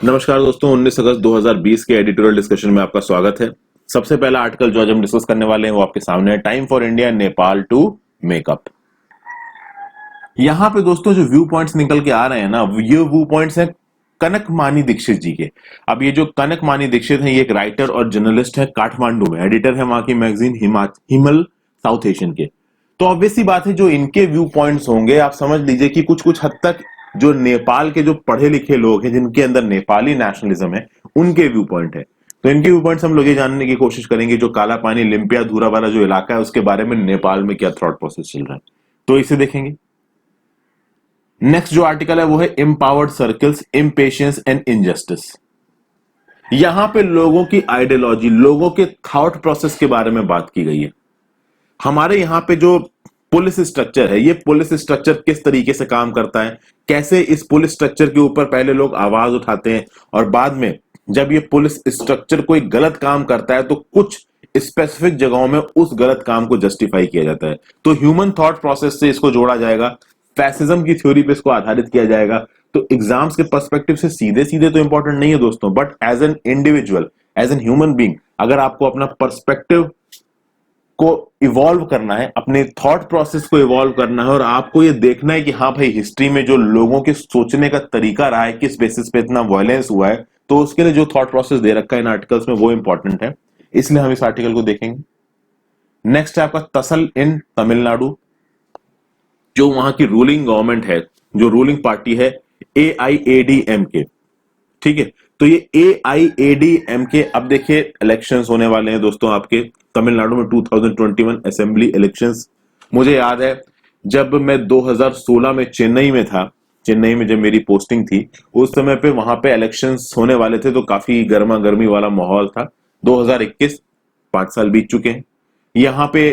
नमस्कार दोस्तों, 19 अगस्त 2020 के एडिटोरियल डिस्कशन में आपका स्वागत है। सबसे पहला आर्टिकल जो आज हम डिस्कस करने वाले हैं वो आपके सामने है। Time for India Nepal to make up. यहाँ पे दोस्तों जो व्यू पॉइंट्स निकल के आ रहे हैं ना, ये व्यू पॉइंट्स हैं कनक मानी दीक्षित जी के। अब ये जो कनक मानी दीक्षित है, ये एक राइटर और जर्नलिस्ट है, काठमांडू में एडिटर है वहां की मैगजीन हिमल साउथ एशियन के। तो ऑब्वियस सी बात है, जो इनके व्यू पॉइंट्स होंगे, आप समझ लीजिए कि कुछ कुछ हद तक जो नेपाल के जो पढ़े लिखे लोग हैं, जिनके अंदर नेपाली नेशनलिज्म है, उनके व्यू पॉइंट है। तो इनके व्यू पॉइंट्स हम लोग ये जानने की कोशिश करेंगे, जो काला पानी लिम्पिया धूरा वाला जो इलाका है, उसके बारे में नेपाल में क्या थॉट प्रोसेस चल रहा है, तो इसे देखेंगे। नेक्स्ट जो आर्टिकल है वो है empowered circles, impatience and injustice. यहां पे लोगों की आइडियोलॉजी, लोगों के थॉट प्रोसेस के बारे में बात की गई है। हमारे यहाँ पे जो पुलिस स्ट्रक्चर है, ये पुलिस स्ट्रक्चर किस तरीके से काम करता है, कैसे इस पुलिस स्ट्रक्चर के ऊपर पहले लोग आवाज उठाते हैं और बाद में जब ये पुलिस स्ट्रक्चर कोई गलत काम करता है तो कुछ स्पेसिफिक जगहों में उस गलत काम को जस्टिफाई किया जाता है। तो ह्यूमन थॉट प्रोसेस से इसको जोड़ा जाएगा, फैसिज्म की थ्योरी पे इसको आधारित किया जाएगा। तो एग्जाम्स के पर्सपेक्टिव से सीधे सीधे तो इंपॉर्टेंट नहीं है दोस्तों, but as an individual, as an human being, अगर आपको अपना पर्सपेक्टिव को इवॉल्व करना है, अपने थॉट प्रोसेस को इवॉल्व करना है और आपको ये देखना है कि हाँ भाई, हिस्ट्री में जो लोगों के सोचने का तरीका रहा है, किस बेसिस पे इतना वायलेंस हुआ है, तो उसके लिए जो थॉट प्रोसेस दे रखा है इन आर्टिकल्स में, वो इंपॉर्टेंट है। इसलिए हम इस आर्टिकल को देखेंगे। नेक्स्ट है आपका तसल इन तमिलनाडु। जो वहां की रूलिंग गवर्नमेंट है, जो रूलिंग पार्टी है, AIADMK, ठीक है। तो ये AIADMK, अब देखिए इलेक्शंस होने वाले हैं दोस्तों आपके तमिलनाडु में, 2021 असेंबली इलेक्शंस। मुझे याद है जब मैं 2016 में चेन्नई में था, चेन्नई में जब मेरी पोस्टिंग थी, उस समय पे वहां पे इलेक्शंस होने वाले थे, तो काफी गर्मा गर्मी वाला माहौल था। 2021, 5 साल बीत चुके हैं। यहाँ पे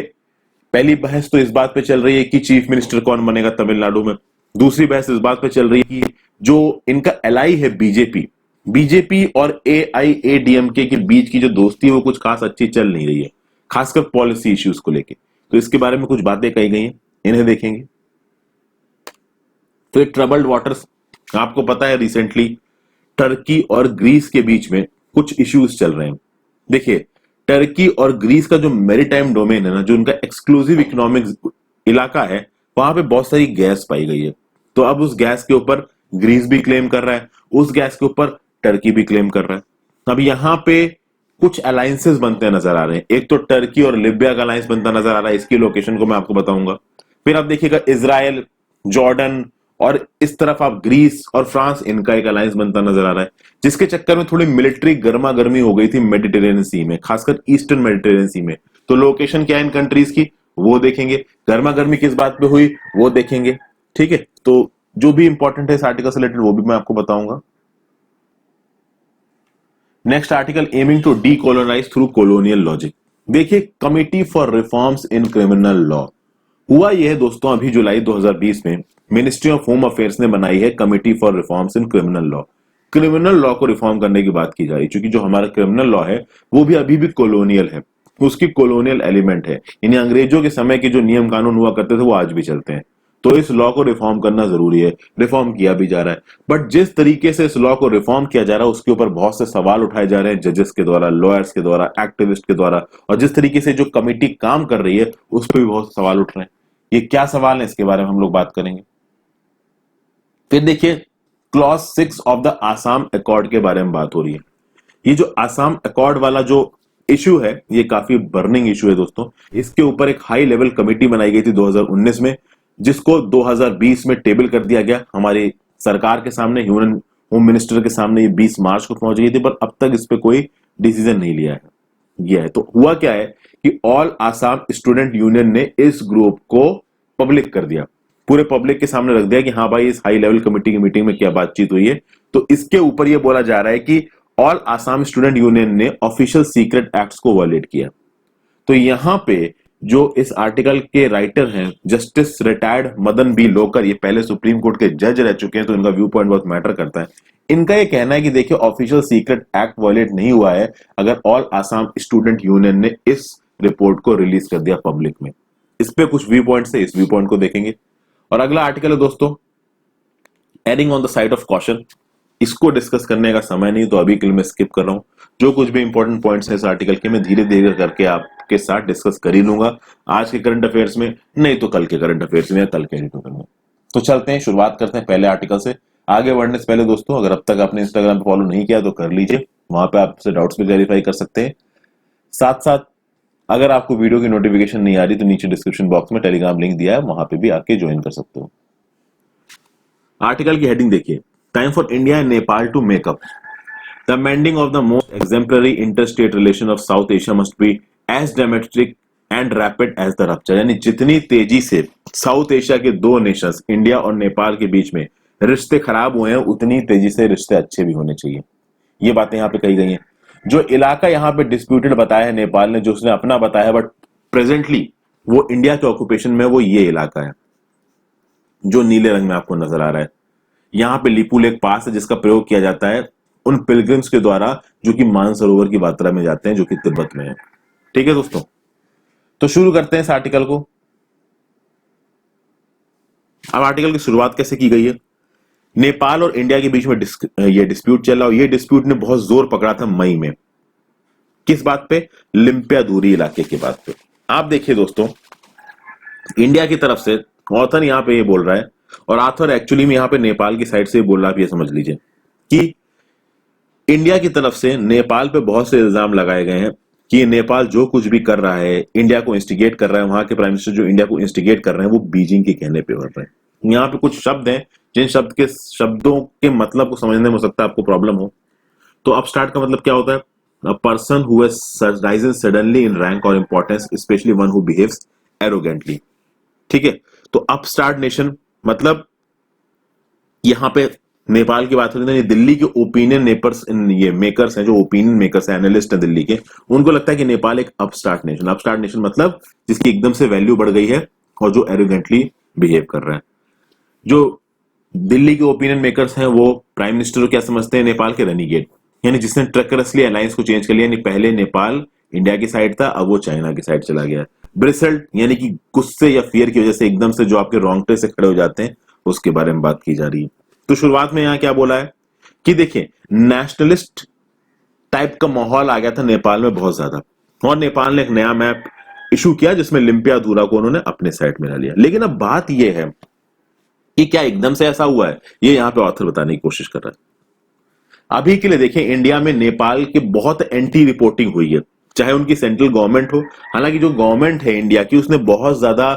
पहली बहस तो इस बात पे चल रही है कि चीफ मिनिस्टर कौन बनेगा तमिलनाडु में। दूसरी बहस इस बात पे चल रही है कि जो इनका एलाई है बीजेपी और AIADMK के बीच की जो दोस्ती है वो कुछ खास अच्छी चल नहीं रही है, खासकर पॉलिसी इश्यूज को लेके। तो इसके बारे में कुछ बातें कही गई हैं, इन्हें देखेंगे। तो ये ट्रबल्ड वाटर्स, आपको पता है रिसेंटली टर्की और ग्रीस के बीच में कुछ इश्यूज चल रहे हैं। देखिए, टर्की और ग्रीस का जो मैरीटाइम डोमेन है ना, जो उनका एक्सक्लूसिव इकोनॉमिक इलाका है, वहां पे बहुत सारी गैस पाई गई है। तो अब उस गैस के ऊपर ग्रीस भी क्लेम कर रहा है, उस गैस के ऊपर टर्की भी क्लेम कर रहा है। अब यहाँ पे कुछ अलायंसेस बनते नजर आ रहे हैं। एक तो टर्की और लिबिया का अलायंस बनता नजर आ रहा है, इसकी लोकेशन को मैं आपको बताऊंगा। फिर आप देखिएगा इजराइल, जॉर्डन और इस तरफ आप ग्रीस और फ्रांस, इनका एक अलायंस बनता नजर आ रहा है, जिसके चक्कर में थोड़ी मिलिट्री गर्मा गर्मी हो गई थी मेडिटेरेनियन सी में, खासकर ईस्टर्न मेडिटेरेनियन सी में। तो लोकेशन क्या है इन कंट्रीज की, वो देखेंगे। गर्मा गर्मी किस बात पे हुई, वो देखेंगे। ठीक है, तो जो भी इंपॉर्टेंट है इस आर्टिकल से रिलेटेड वो भी मैं आपको बताऊंगा। Next article, aiming to decolonise through colonial logic. देखिए, committee for reforms in criminal law. हुआ यह है दोस्तों, अभी जुलाई 2020 में मिनिस्ट्री ऑफ होम अफेयर्स ने बनाई है committee for reforms in criminal law. Criminal law को रिफॉर्म करने की बात की जा रही है, क्योंकि जो हमारा क्रिमिनल लॉ है वो भी अभी भी कॉलोनियल है, उसकी कॉलोनियल एलिमेंट है। यानी अंग्रेजों के समय के जो नियम कानून हुआ करते थे वो आज भी चलते हैं। तो इस लॉ को रिफॉर्म करना जरूरी है, रिफॉर्म किया भी जा रहा है। बट जिस तरीके से इस लॉ को रिफॉर्म किया जा रहा है, उसके ऊपर बहुत से सवाल उठाए जा रहे हैं, जजेस के द्वारा, लॉयर्स के द्वारा, एक्टिविस्ट के द्वारा, और जिस तरीके से जो कमिटी काम कर रही है उस पर भी बहुत सवाल उठ रहे हैं। ये क्या सवाल है, इसके बारे में हम लोग बात करेंगे। फिर देखिए, clause 6 of the Assam accord के बारे में बात हो रही है। ये जो आसाम अकॉर्ड वाला जो इश्यू है, ये काफी बर्निंग इश्यू है दोस्तों। इसके ऊपर एक हाई लेवल कमेटी बनाई गई थी 2019 में, जिसको 2020 में टेबल कर दिया गया हमारी सरकार के सामने, ह्यूमन होम मिनिस्टर के सामने। ये 20 मार्च को पहुंच गई थी, पर अब तक इस पे कोई डिसीजन नहीं गया है। तो हुआ क्या है कि ऑल आसाम स्टूडेंट यूनियन ने इस ग्रुप को पब्लिक कर दिया, पूरे पब्लिक के सामने रख दिया कि हाँ भाई, इस हाई लेवल कमेटी की मीटिंग में क्या बातचीत हुई है। तो इसके ऊपर यह बोला जा रहा है कि ऑल आसाम स्टूडेंट यूनियन ने ऑफिशियल सीक्रेट एक्ट्स को वायलेट किया। तो यहां पे जो इस आर्टिकल के राइटर हैं, जस्टिस रिटायर्ड मदन बी लोकर, ये पहले सुप्रीम कोर्ट के जज रह चुके हैं, तो इनका व्यू पॉइंट बहुत मैटर करता है। इनका ये कहना है कि देखिए, ऑफिशियल सीक्रेट एक्ट वायलेट नहीं हुआ है अगर ऑल आसाम स्टूडेंट यूनियन ने इस रिपोर्ट को रिलीज कर दिया पब्लिक में। इस पे कुछ व्यू पॉइंट्स है, इस व्यू पॉइंट को देखेंगे। और अगला आर्टिकल है दोस्तों, erring on the side of caution. इसको डिस्कस करने का समय नहीं, तो अभी के लिए मैं स्किप कर रहा हूँ। जो कुछ भी इंपॉर्टेंट पॉइंट्स हैं इस आर्टिकल के, मैं धीरे धीरे करके आपके साथ डिस्कस कर ही लूंगा, आज के करंट अफेयर्स में, नहीं तो कल के करंट अफेयर्स में या कल के एडिटोरियल में। तो चलते हैं, शुरुआत करते हैं पहले आर्टिकल से। आगे बढ़ने से पहले दोस्तों, अगर अब तक आपने इंस्टाग्राम पे फॉलो नहीं किया तो कर लीजिए, वहां पे आपसे डाउट्स भी क्लैरिफाई कर सकते हैं। साथ साथ अगर आपको वीडियो की नोटिफिकेशन नहीं आ रही तो नीचे डिस्क्रिप्शन बॉक्स में टेलीग्राम लिंक दिया है, वहां पे भी आके ज्वाइन कर सकते हो। आर्टिकल की हेडिंग देखिए, time for India and Nepal to make up, the mending of the most exemplary interstate relation of South Asia must be as dramatic and rapid as the rupture. यानी जितनी तेजी से साउथ एशिया के दो नेशंस इंडिया और नेपाल के बीच में रिश्ते खराब हुए हैं, उतनी तेजी से रिश्ते अच्छे भी होने चाहिए। ये बातें यहाँ पे कही गई हैं। जो इलाका यहाँ पे डिस्प्यूटेड बताया है नेपाल ने, जो उसने अपना बताया, बट प्रेजेंटली वो इंडिया के ऑक्यूपेशन में, वो ये इलाका है जो नीले रंग में आपको नजर आ रहा है। यहाँ पे लिपू लेक पास है जिसका प्रयोग किया जाता है उन पिलग्रिम्स के द्वारा जो कि मानसरोवर की यात्रा में जाते हैं, जो कि तिब्बत में है। ठीक है दोस्तों, तो शुरू करते हैं इस आर्टिकल को। अब आर्टिकल की शुरुआत कैसे की गई है? नेपाल और इंडिया के बीच में ये डिस्प्यूट चल रहा, और ये डिस्प्यूट ने बहुत जोर पकड़ा था मई में। किस बात पे? लिम्पिया दूरी इलाके की बात पे। आप देखिए दोस्तों, इंडिया की तरफ से ऑथर यहाँ पे ये बोल रहा है, और ऑथर एक्चुअली में यहाँ पे नेपाल की साइड से बोल रहा है, ये समझ लीजिए कि इंडिया की तरफ से नेपाल पे बहुत से इल्जाम लगाए गए हैं कि नेपाल जो कुछ भी कर रहा है, इंडिया को इंस्टिगेट कर रहा है, वहां के प्राइम मिनिस्टर जो इंडिया को इंस्टिगेट कर रहे हैं, वो बीजिंग के कहने पे हो रहे हैं। यहाँ पे कुछ शब्द हैं जिन शब्दों के मतलब को समझने में हो सकता है आपको प्रॉब्लम हो। तो अपस्टार्ट का मतलब क्या होता है? A person who has risen suddenly in rank और importance, especially one who behaves arrogantly. ठीक है, तो अपस्टार्ट नेशन मतलब यहाँ पे नेपाल की बात होती है, दिल्ली के ओपिनियन ये मेकर्स हैं, जो ओपिनियन मेकर्स हैं, एनालिस्ट हैं दिल्ली के, उनको लगता है कि नेपाल एक अपस्टार्ट नेशन मतलब जिसकी एकदम से वैल्यू बढ़ गई है और जो एरोगेंटली बिहेव कर रहा है। जो दिल्ली के ओपिनियन मेकर्स हैं वो प्राइम मिनिस्टर को क्या समझते हैं? नेपाल के रेनिगेट, यानी जिसने ट्रैकरसली अलायंस को चेंज कर लिया, यानी पहले नेपाल इंडिया की साइड था, अब वो चाइना की साइड चला गया। ब्रिसल्ट यानी कि गुस्से या फियर की वजह से एकदम से जो आपके रोंगटे से खड़े हो जाते हैं, उसके बारे में बात की जा रही है। तो शुरुआत में यहां क्या बोला है कि देखिए, नेशनलिस्ट टाइप का माहौल आ गया था नेपाल में बहुत ज्यादा, और नेपाल ने एक नया मैप इशू किया जिसमें लिम्पियाधुरा को उन्होंने अपने साइड में ला लिया। लेकिन अब बात यह है कि क्या एकदम से ऐसा हुआ है, ये यहां पे ऑथर बताने की कोशिश कर रहा है। अभी के लिए देखिए, इंडिया में नेपाल की बहुत एंटी रिपोर्टिंग हुई है, चाहे उनकी सेंट्रल गवर्नमेंट हो। हालांकि जो गवर्नमेंट है इंडिया की, उसने बहुत ज्यादा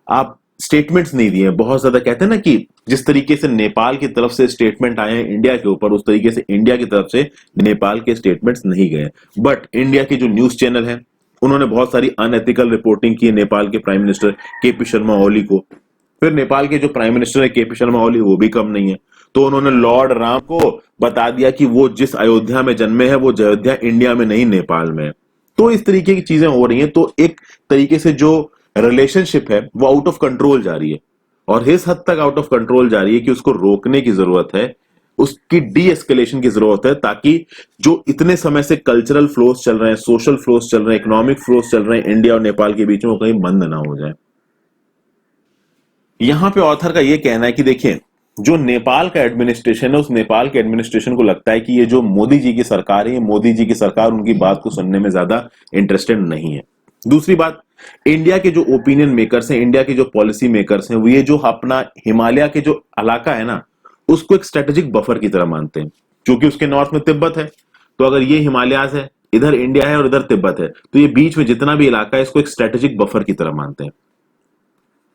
आप स्टेटमेंट्स नहीं दिए, बहुत ज्यादा कहते हैं ना कि जिस तरीके से नेपाल की तरफ से स्टेटमेंट आए हैं इंडिया के ऊपर, उस तरीके से इंडिया की तरफ से नेपाल के स्टेटमेंट्स नहीं गए। बट इंडिया के जो न्यूज चैनल हैं, उन्होंने बहुत सारी अनएथिकल रिपोर्टिंग की नेपाल के prime minister KP Sharma Oli को। फिर नेपाल के जो प्राइम मिनिस्टर है केपी शर्मा ओली, वो भी कम नहीं है, तो उन्होंने लॉर्ड राम को बता दिया कि वो जिस अयोध्या में जन्मे हैं, वो अयोध्या इंडिया में नहीं नेपाल में। तो इस तरीके की चीजें हो रही हैं। तो एक तरीके से जो रिलेशनशिप है वो आउट ऑफ कंट्रोल जा रही है, और इस हद तक आउट ऑफ कंट्रोल जा रही है कि उसको रोकने की जरूरत है, उसकी डी एस्केलेशन की जरूरत है, ताकि जो इतने समय से कल्चरल फ्लोस चल रहे हैं, सोशल फ्लोस चल रहे हैं, इकोनॉमिक फ्लोस चल रहे हैं इंडिया और नेपाल के बीच में, वो कहीं बंद ना हो जाए। यहां पे ऑथर का यह कहना है कि देखिए, जो नेपाल का एडमिनिस्ट्रेशन है, उस नेपाल के एडमिनिस्ट्रेशन को लगता है कि ये जो मोदी जी की सरकार है, मोदी जी की सरकार उनकी बात को सुनने में ज्यादा इंटरेस्टेड नहीं है। दूसरी बात, इंडिया के जो ओपिनियन मेकर्स हैं, इंडिया के जो पॉलिसी मेकर्स हैं, वो ये जो अपना हिमालय के जो इलाका है ना, उसको एक स्ट्रेटेजिक बफर की तरह मानते हैं, क्योंकि उसके नॉर्थ में तिब्बत है। तो अगर ये हिमालयाज है, इधर इंडिया है और इधर तिब्बत है, तो ये बीच में जितना भी इलाका है, इसको एक स्ट्रेटेजिक बफर की तरह मानते हैं।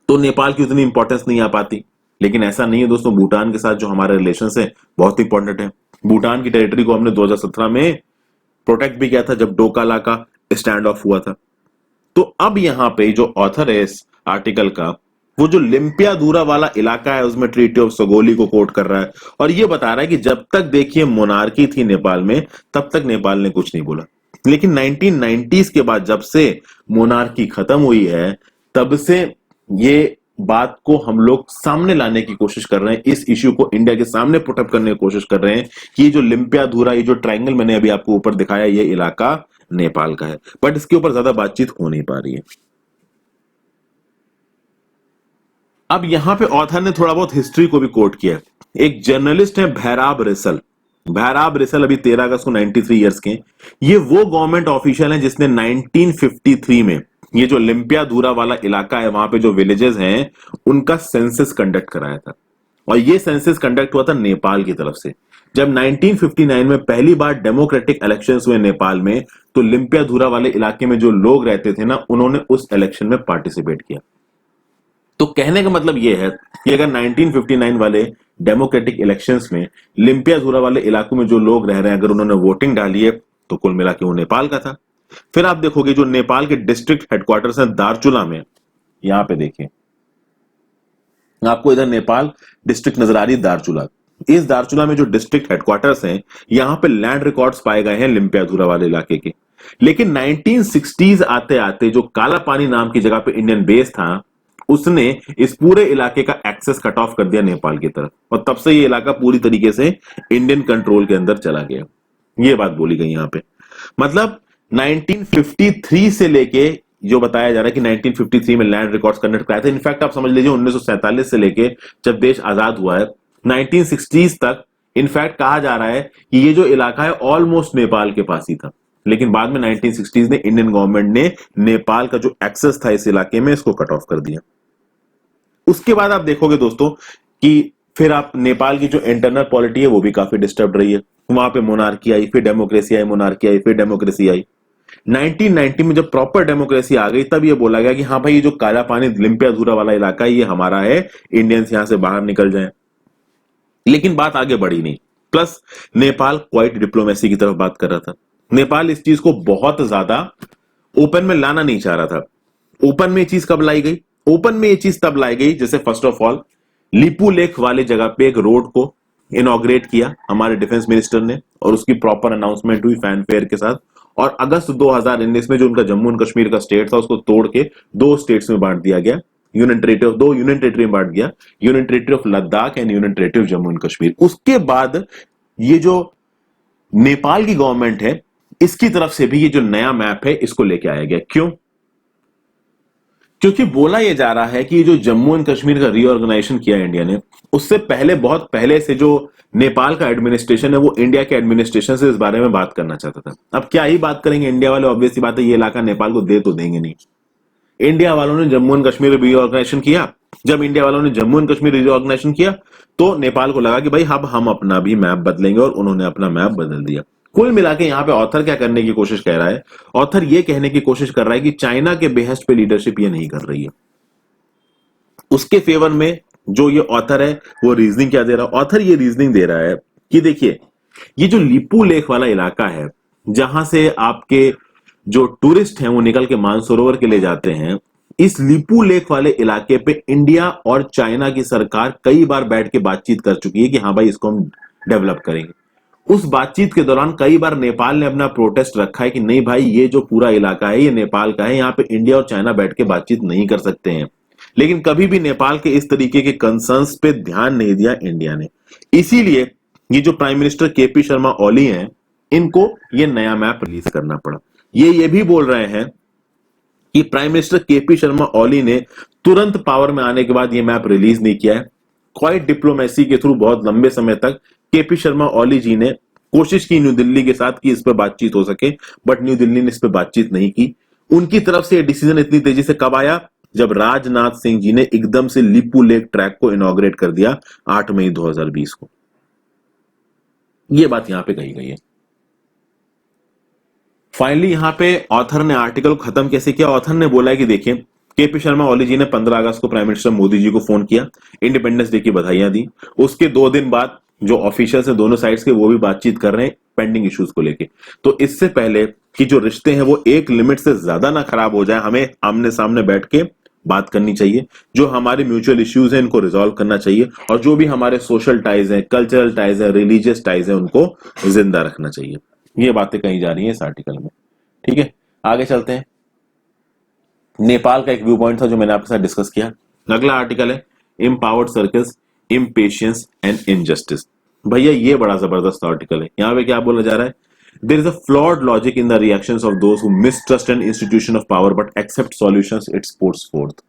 तो नेपाल की उतनी इंपॉर्टेंस नहीं आ पाती। लेकिन ऐसा नहीं है दोस्तों, भूटान के साथ जो हमारे रिलेशन है बहुत इंपॉर्टेंट है। भूटान की टेरिटरी को हमने 2017 में प्रोटेक्ट भी किया था, जब डोकाला का स्टैंड ऑफ हुआ था। तो अब यहां पे जो ऑथर है इस आर्टिकल का, वो जो लिम्पियाधुरा वाला इलाका है, उसमें ट्रीटी ऑफ सगोली को कोट कर रहा है, और ये बता रहा है कि जब तक देखिए मोनार्की थी नेपाल में, तब तक नेपाल ने कुछ नहीं बोला। लेकिन 1990s के बाद जब से मोनार्की खत्म हुई है, तब से ये बात को हम लोग सामने लाने की कोशिश कर रहे हैं, इस इश्यू को इंडिया के सामने पुटअप करने की कोशिश कर रहे हैं कि ये जो लिम्पियाधुरा, ये जो ट्रायंगल मैंने अभी आपको ऊपर दिखाया, ये इलाका नेपाल का है। बट इसके ऊपर ज्यादा बातचीत हो नहीं पा रही है। अब यहां पे ऑथर ने थोड़ा बहुत हिस्ट्री को भी कोट किया। एक जर्नलिस्ट है भैराब रेसल। भैराब रेसल अभी 13 अगस्त को 93 ईयर्स के हैं। ये वो गवर्नमेंट ऑफिशियल हैं जिसने 1953 में ये जो लिम्पियाधुरा वाला इलाका है वहां पे जो विलेजेस हैं उनका सेंसस कंडक्ट कराया था। और ये सेंसस कंडक्ट हुआ था नेपाल की तरफ से। जब 1959 में पहली बार डेमोक्रेटिक इलेक्शंस हुए नेपाल में, तो लिम्पियाधुरा वाले इलाके में जो लोग रहते थे ना, उन्होंने उस इलेक्शन में पार्टिसिपेट किया। तो कहने का मतलब यह है कि अगर 1959 वाले डेमोक्रेटिक इलेक्शंस में लिम्पियाधुरा वाले इलाकों में जो लोग रह रहे हैं, अगर उन्होंने वोटिंग डाली है, तो कुल मिला के वो नेपाल का था। फिर आप देखोगे जो नेपाल के डिस्ट्रिक्ट हेडक्वार्टर्स हैं दारचुला में, यहां पे देखिए आपको इधर नेपाल डिस्ट्रिक्ट नजर आ रही है दारचुला। इस दारचुला में जो डिस्ट्रिक्ट हेडक्वार्टर्स हैं, यहां पे लैंड रिकॉर्ड्स पाए गए हैं लिम्पियाधुरा वाले इलाके के। लेकिन 1960s आते आते जो काला पानी नाम की जगह पे इंडियन बेस था, उसने इस पूरे इलाके का एक्सेस कट ऑफ कर दिया नेपाल की तरफ, और तब से ये इलाका पूरी तरीके से इंडियन कंट्रोल के अंदर चला गया। ये बात बोली गई यहां पे। मतलब 1953 से लेके जो बताया जा रहा है कि 1953 में लैंड रिकॉर्ड्स कंडक्ट कराए थे। इनफैक्ट आप समझ लीजिए 1947 से लेके जब देश आजाद हुआ है 1960s तक, इनफैक्ट कहा जा रहा है कि ये जो इलाका है ऑलमोस्ट नेपाल के पास ही था। लेकिन बाद में 1960s में इंडियन गवर्नमेंट ने नेपाल का जो एक्सेस था इस इलाके में, इसको कट ऑफ कर दिया। उसके बाद आप देखोगे दोस्तों कि फिर आप नेपाल की जो इंटरनल पॉलिटी है वो भी काफी डिस्टर्ब रही है। वहां पे मोनार्की आई, फिर डेमोक्रेसी आई, मोनार्की आई, फिर डेमोक्रेसी आई। 1990 में जब प्रॉपर डेमोक्रेसी आ गई, तब ये बोला गया कि हाँ भाई, ये जो काला पानी लिम्पियाधुरा वाला इलाका है ये हमारा है, इंडियंस यहां से बाहर निकल जाएं। लेकिन बात आगे बढ़ी नहीं। प्लस नेपाल क्वाइट डिप्लोमेसी की तरफ बात कर रहा था। नेपाल इस चीज को बहुत ज्यादा ओपन में लाना नहीं चाह रहा था। ओपन में ये चीज कब लाई गई? ओपन में ये चीज तब लाई गई जैसे first of all Lipu lake वाले जगह पे एक रोड को इनॉग्रेट किया हमारे डिफेंस मिनिस्टर ने, और उसकी प्रॉपर अनाउंसमेंट हुई फैनफेयर के साथ। और अगस्त 2019 में जो उनका जम्मू एंड कश्मीर का स्टेट था, उसको तोड़ के दो स्टेट्स में बांट दिया गया। यूनियन टेरिटरी, दो यूनियन टेरिटरी में बांट दिया, union territory of Ladakh and union territory of Jammu and Kashmir. उसके बाद ये जो नेपाल की गवर्नमेंट है, इसकी तरफ से भी ये जो नया मैप है इसको लेके आया गया। क्यों? क्योंकि बोला यह जा रहा है कि ये जो जम्मू एंड कश्मीर का रीऑर्गेनाइजेशन किया इंडिया ने, उससे पहले, बहुत पहले से जो नेपाल का एडमिनिस्ट्रेशन है वो इंडिया के एडमिनिस्ट्रेशन से इस बारे में बात करना चाहता था। अब क्या ही बात करेंगे इंडिया वाले, ऑब्वियस सी बात है ये इलाका नेपाल को दे तो देंगे नहीं। इंडिया वालों ने जम्मू एंड कश्मीर रीऑर्गेनाइजेशन किया। जब इंडिया वालों ने जम्मू एंड कश्मीर रीऑर्गेनाइजेशन किया, तो नेपाल को लगा कि भाई अब हम अपना भी मैप बदलेंगे, और उन्होंने अपना मैप बदल दिया। कुल मिला के यहां पे ऑथर क्या करने की कोशिश कर रहा है? ऑथर ये कहने की कोशिश कर रहा है कि चाइना के बेहस्ट पे लीडरशिप ये नहीं कर रही है। उसके फेवर में जो ये ऑथर है वो रीजनिंग क्या दे रहा है? ऑथर ये रीजनिंग दे रहा है कि देखिए, ये जो लिपू लेक वाला इलाका है, जहां से आपके जो टूरिस्ट हैं वो निकल के मानसरोवर के लिए जाते हैं, इस लिपू लेक वाले इलाके पे इंडिया और चाइना की सरकार कई बार बैठ के बातचीत कर चुकी है कि हाँ भाई, इसको हम डेवलप करेंगे। उस बातचीत के दौरान कई बार नेपाल ने अपना प्रोटेस्ट रखा है कि नहीं भाई, ये जो पूरा इलाका है ये नेपाल का है, यहाँ पे इंडिया और चाइना बैठ के बातचीत नहीं कर सकते हैं। लेकिन कभी भी नेपाल के इस तरीके के कंसर्न्स पे ध्यान नहीं दिया इंडिया ने। इसीलिए ये जो prime minister KP Sharma Oli हैं, इनको ये नया मैप रिलीज करना पड़ा। ये भी बोल रहे हैं कि prime minister KP Sharma Oli ने तुरंत पावर में आने के बाद ये मैप रिलीज नहीं किया है। क्वाइट डिप्लोमेसी के थ्रू बहुत लंबे समय तक केपी शर्मा ओली जी ने कोशिश की न्यू दिल्ली के साथ कि इस पर बातचीत हो सके, बट न्यू दिल्ली ने इस पर बातचीत नहीं की। उनकी तरफ से डिसीजन इतनी तेजी से कब आया? जब राजनाथ सिंह जी ने एकदम से लिपू लेक ट्रैक को इनॉग्रेट कर दिया 8 मई 2020 को। यह बात यहां पे कही गई है। फाइनली यहां पे ऑथर ने आर्टिकल को खत्म कैसे किया? ऑथर ने बोला है कि देखिए, केपी शर्मा ओली जी ने 15 अगस्त को प्राइम मिनिस्टर मोदी जी को फोन किया, इंडिपेंडेंस डे की बधाइयां दी। उसके 2 दिन बाद जो ऑफिशियल्स हैं दोनों साइड्स के, वो भी बातचीत कर रहे हैं पेंडिंग इश्यूज को लेके। तो इससे पहले कि जो रिश्ते हैं वो एक लिमिट से ज्यादा ना खराब हो जाए, हमें आमने सामने बैठ के बात करनी चाहिए। जो हमारे म्यूचुअल इश्यूज हैं इनको रिजॉल्व करना चाहिए, और जो भी हमारे सोशल टाइज हैं, कल्चरल टाइज हैं, रिलीजियस टाइज हैं, उनको जिंदा रखना चाहिए। ये बातें कही जा रही हैं इस आर्टिकल में। ठीक है, आगे चलते हैं। नेपाल का एक व्यू पॉइंट था जो मैंने आपके साथ डिस्कस किया। अगला आर्टिकल है एम्पावर्ड सर्कल्स, इम्पेशियंस एंड इनजस्टिस। भैया ये बड़ा जबरदस्त आर्टिकल है। यहां पे क्या बोला जा रहा है? There is a flawed logic in the reactions of those who mistrust an institution of power but accept solutions it puts forth.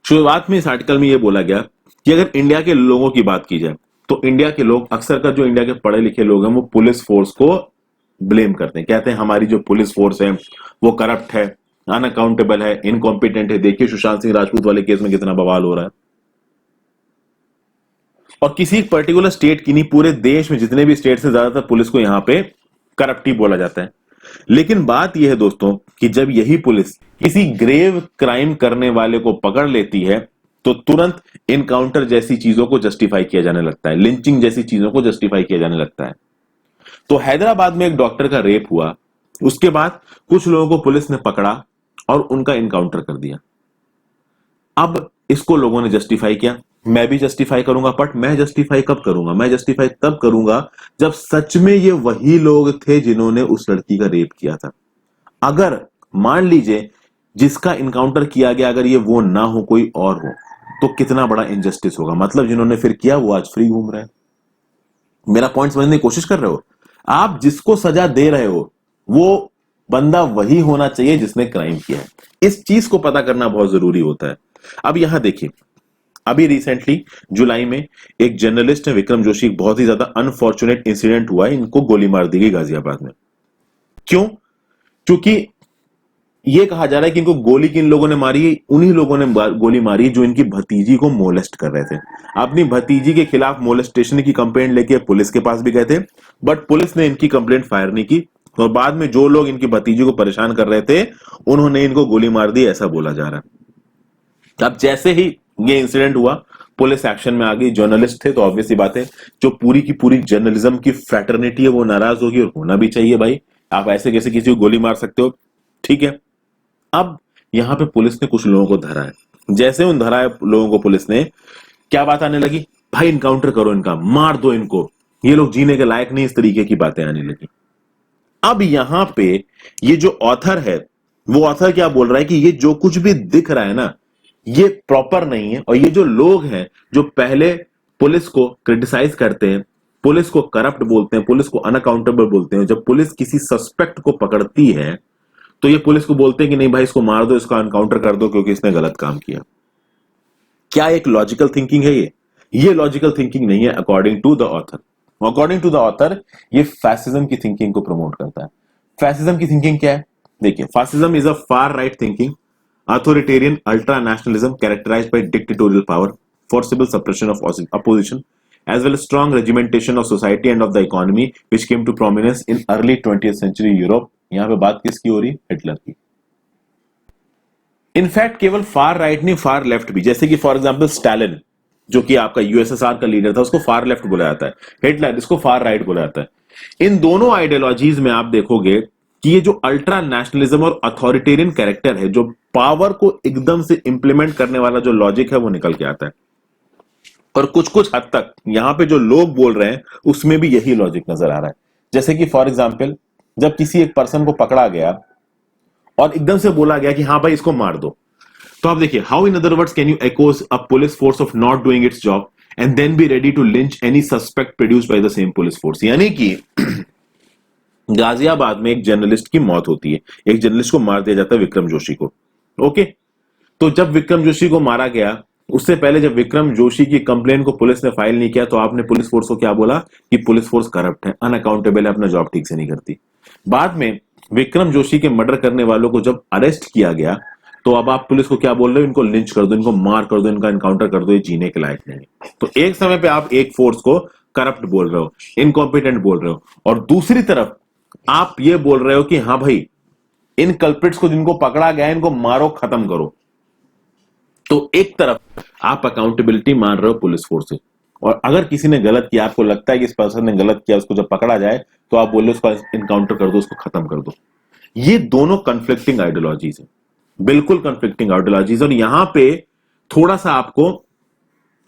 शुरुआत में इस आर्टिकल में यह बोला गया कि अगर इंडिया के लोगों की बात की जाए तो इंडिया के लोग अक्सर का जो इंडिया के पढ़े लिखे लोग हैं वो पुलिस फोर्स को ब्लेम करते हैं, कहते हैं हमारी जो पुलिस फोर्स है वो करप्ट है, अनअकाउंटेबल है, इनकॉम्पिटेंट है। देखिए सुशांत सिंह राजपूत वाले केस में कितना बवाल हो रहा है। और किसी पर्टिकुलर स्टेट की नहीं, पूरे देश में जितने भी स्टेट से ज्यादातर पुलिस को यहां पे करप्ट ही बोला जाता है। लेकिन बात यह है दोस्तों कि जब यही पुलिस किसी ग्रेव क्राइम करने वाले को पकड़ लेती है तो तुरंत इनकाउंटर जैसी चीजों को जस्टिफाई किया जाने लगता है, लिंचिंग जैसी चीजों को जस्टिफाई किया जाने लगता है। तो हैदराबाद में एक डॉक्टर का रेप हुआ, उसके बाद कुछ लोगों को पुलिस ने पकड़ा और उनका इनकाउंटर कर दिया। अब इसको लोगों ने जस्टिफाई किया, मैं भी जस्टिफाई करूंगा, बट मैं जस्टिफाई कब करूंगा? मैं जस्टिफाई तब करूंगा जब सच में ये वही लोग थे जिन्होंने उस लड़की का रेप किया था। अगर मान लीजिए जिसका इनकाउंटर किया गया अगर ये वो ना हो, कोई और हो, तो कितना बड़ा इनजस्टिस होगा। मतलब जिन्होंने फिर किया वो आज फ्री घूम रहे हैं। मेरा पॉइंट समझने की कोशिश कर रहे हो? आप जिसको सजा दे रहे हो वो बंदा वही होना चाहिए जिसने क्राइम किया है। इस चीज को पता करना बहुत जरूरी होता है। अब यहां देखिए, अभी रिसेंटली जुलाई में एक जर्नलिस्ट है विक्रम जोशी, बहुत ही ज्यादा अनफॉर्चुनेट इंसिडेंट हुआ है, इनको गोली मार दी गई गाजियाबाद में। क्यों? क्योंकि यह कहा जा रहा है कि इनको गोली किन लोगों ने मारी? उन्हीं लोगों ने गोली मारी जो इनकी भतीजी को मोलेस्ट कर रहे थे। अपनी भतीजी के खिलाफ मोलेस्टेशन की कंप्लेंट लेके पुलिस के पास भी गए थे, बट पुलिस ने इनकी कंप्लेंट फायर नहीं की और बाद में जो लोग इनकी भतीजी को परेशान कर रहे थे उन्होंने इनको गोली मार दी, ऐसा बोला जा रहा है। अब जैसे ही ये इंसिडेंट हुआ पुलिस एक्शन में आ गई। जर्नलिस्ट थे तो ऑब्वियसली बात है जो पूरी की पूरी जर्नलिज्म की फ्रैटर्निटी है वो नाराज होगी, और होना भी चाहिए भाई, आप ऐसे कैसे किसी को गोली मार सकते हो? ठीक है। अब यहां पे पुलिस ने कुछ लोगों को धरा है। जैसे उन धरा है लोगों को पुलिस ने, क्या बात आने लगी? भाई इनकाउंटर करो इनका, मार दो इनको, ये लोग जीने के लायक नहीं, इस तरीके की बातें आने लगी। अब यहां पे ये जो ऑथर है वो ऑथर क्या बोल रहा है कि ये जो कुछ भी दिख रहा है ना ये प्रॉपर नहीं है, और ये जो लोग हैं जो पहले पुलिस को क्रिटिसाइज करते हैं, पुलिस को करप्ट बोलते हैं, पुलिस को अनअकाउंटेबल बोलते हैं, जब पुलिस किसी सस्पेक्ट को पकड़ती है तो ये पुलिस को बोलते हैं कि नहीं भाई इसको मार दो, इसको एनकाउंटर कर दो क्योंकि इसने गलत काम किया। क्या एक लॉजिकल थिंकिंग है ये लॉजिकल थिंकिंग नहीं है according to the author. According to the author ये फैसिज्म की थिंकिंग को प्रमोट करता है। फैसिज्म की थिंकिंग क्या है? देखिए, fascism is a far right thinking authoritarian ultranationalism characterized by dictatorial power, forcible suppression of opposition, as well as strong regimentation of society and of the economy, which came to prominence in early 20th century Europe. यहां पे बात किसकी हो रही? Hitler की। In fact केवल far right नहीं, far left भी, जैसे कि फॉर एग्जांपल स्टालिन जो कि आपका यूएसएसआर का लीडर था उसको फार लेफ्ट बोला जाता है, हिटलर इसको फार राइट बोला जाता है। इन दोनों आइडियोलॉजीज में आप देखोगे कि ये जो अल्ट्रा नेशनलिज्म और अथॉरिटेरियन कैरेक्टर है, जो पावर को एकदम से इंप्लीमेंट करने वाला जो लॉजिक है वो निकल के आता है। और कुछ कुछ हद तक यहां पे जो लोग बोल रहे हैं उसमें भी यही लॉजिक नजर आ रहा है। जैसे कि फॉर एग्जांपल जब किसी एक पर्सन को पकड़ा गया और एकदम से बोला गया कि हाँ भाई इसको मार दो, तो आप देखिए how in other words can you accuse a police force of not doing its job and then be ready to lynch any suspect produced by the same police force. यानी कि गाजियाबाद में एक जर्नलिस्ट की मौत होती है, एक जर्नलिस्ट को मार दिया जाता है, विक्रम जोशी को। ओके, तो जब विक्रम जोशी को मारा गया उससे पहले जब विक्रम जोशी की कंप्लेन को पुलिस ने फाइल नहीं किया तो आपने पुलिस फोर्स को क्या बोला कि पुलिस फोर्स करप्ट है, अनअकाउंटेबल है, अपना जॉब ठीक से नहीं करती। बाद में विक्रम जोशी के मर्डर करने वालों को जब अरेस्ट किया गया तो अब आप पुलिस को क्या बोल रहे हो? इनको लिंच कर दो, इनको मार कर दो, इनका एनकाउंटर कर दो, ये जीने के लायक नहीं। तो एक समय पे आप एक फोर्स को करप्ट बोल रहे हो, इनकॉम्पिटेंट बोल रहे हो, और दूसरी तरफ आप ये बोल रहे हो कि हाँ भाई इन कल्प्रिट्स को जिनको पकड़ा गया इनको मारो, खत्म करो। तो एक तरफ आप अकाउंटेबिलिटी मान रहे हो पुलिस फोर्स से, और अगर किसी ने गलत किया, आपको लगता है कि इस पर्सन ने गलत किया, उसको जब पकड़ा जाए तो आप बोल रहे हो उसको इनकाउंटर कर दो, उसको खत्म कर दो। ये दोनों कंफ्लिक्टिंग आइडियोलॉजीज है, बिल्कुल कंफ्लिक्टिंग आइडियोलॉजीज। और यहां पे थोड़ा सा आपको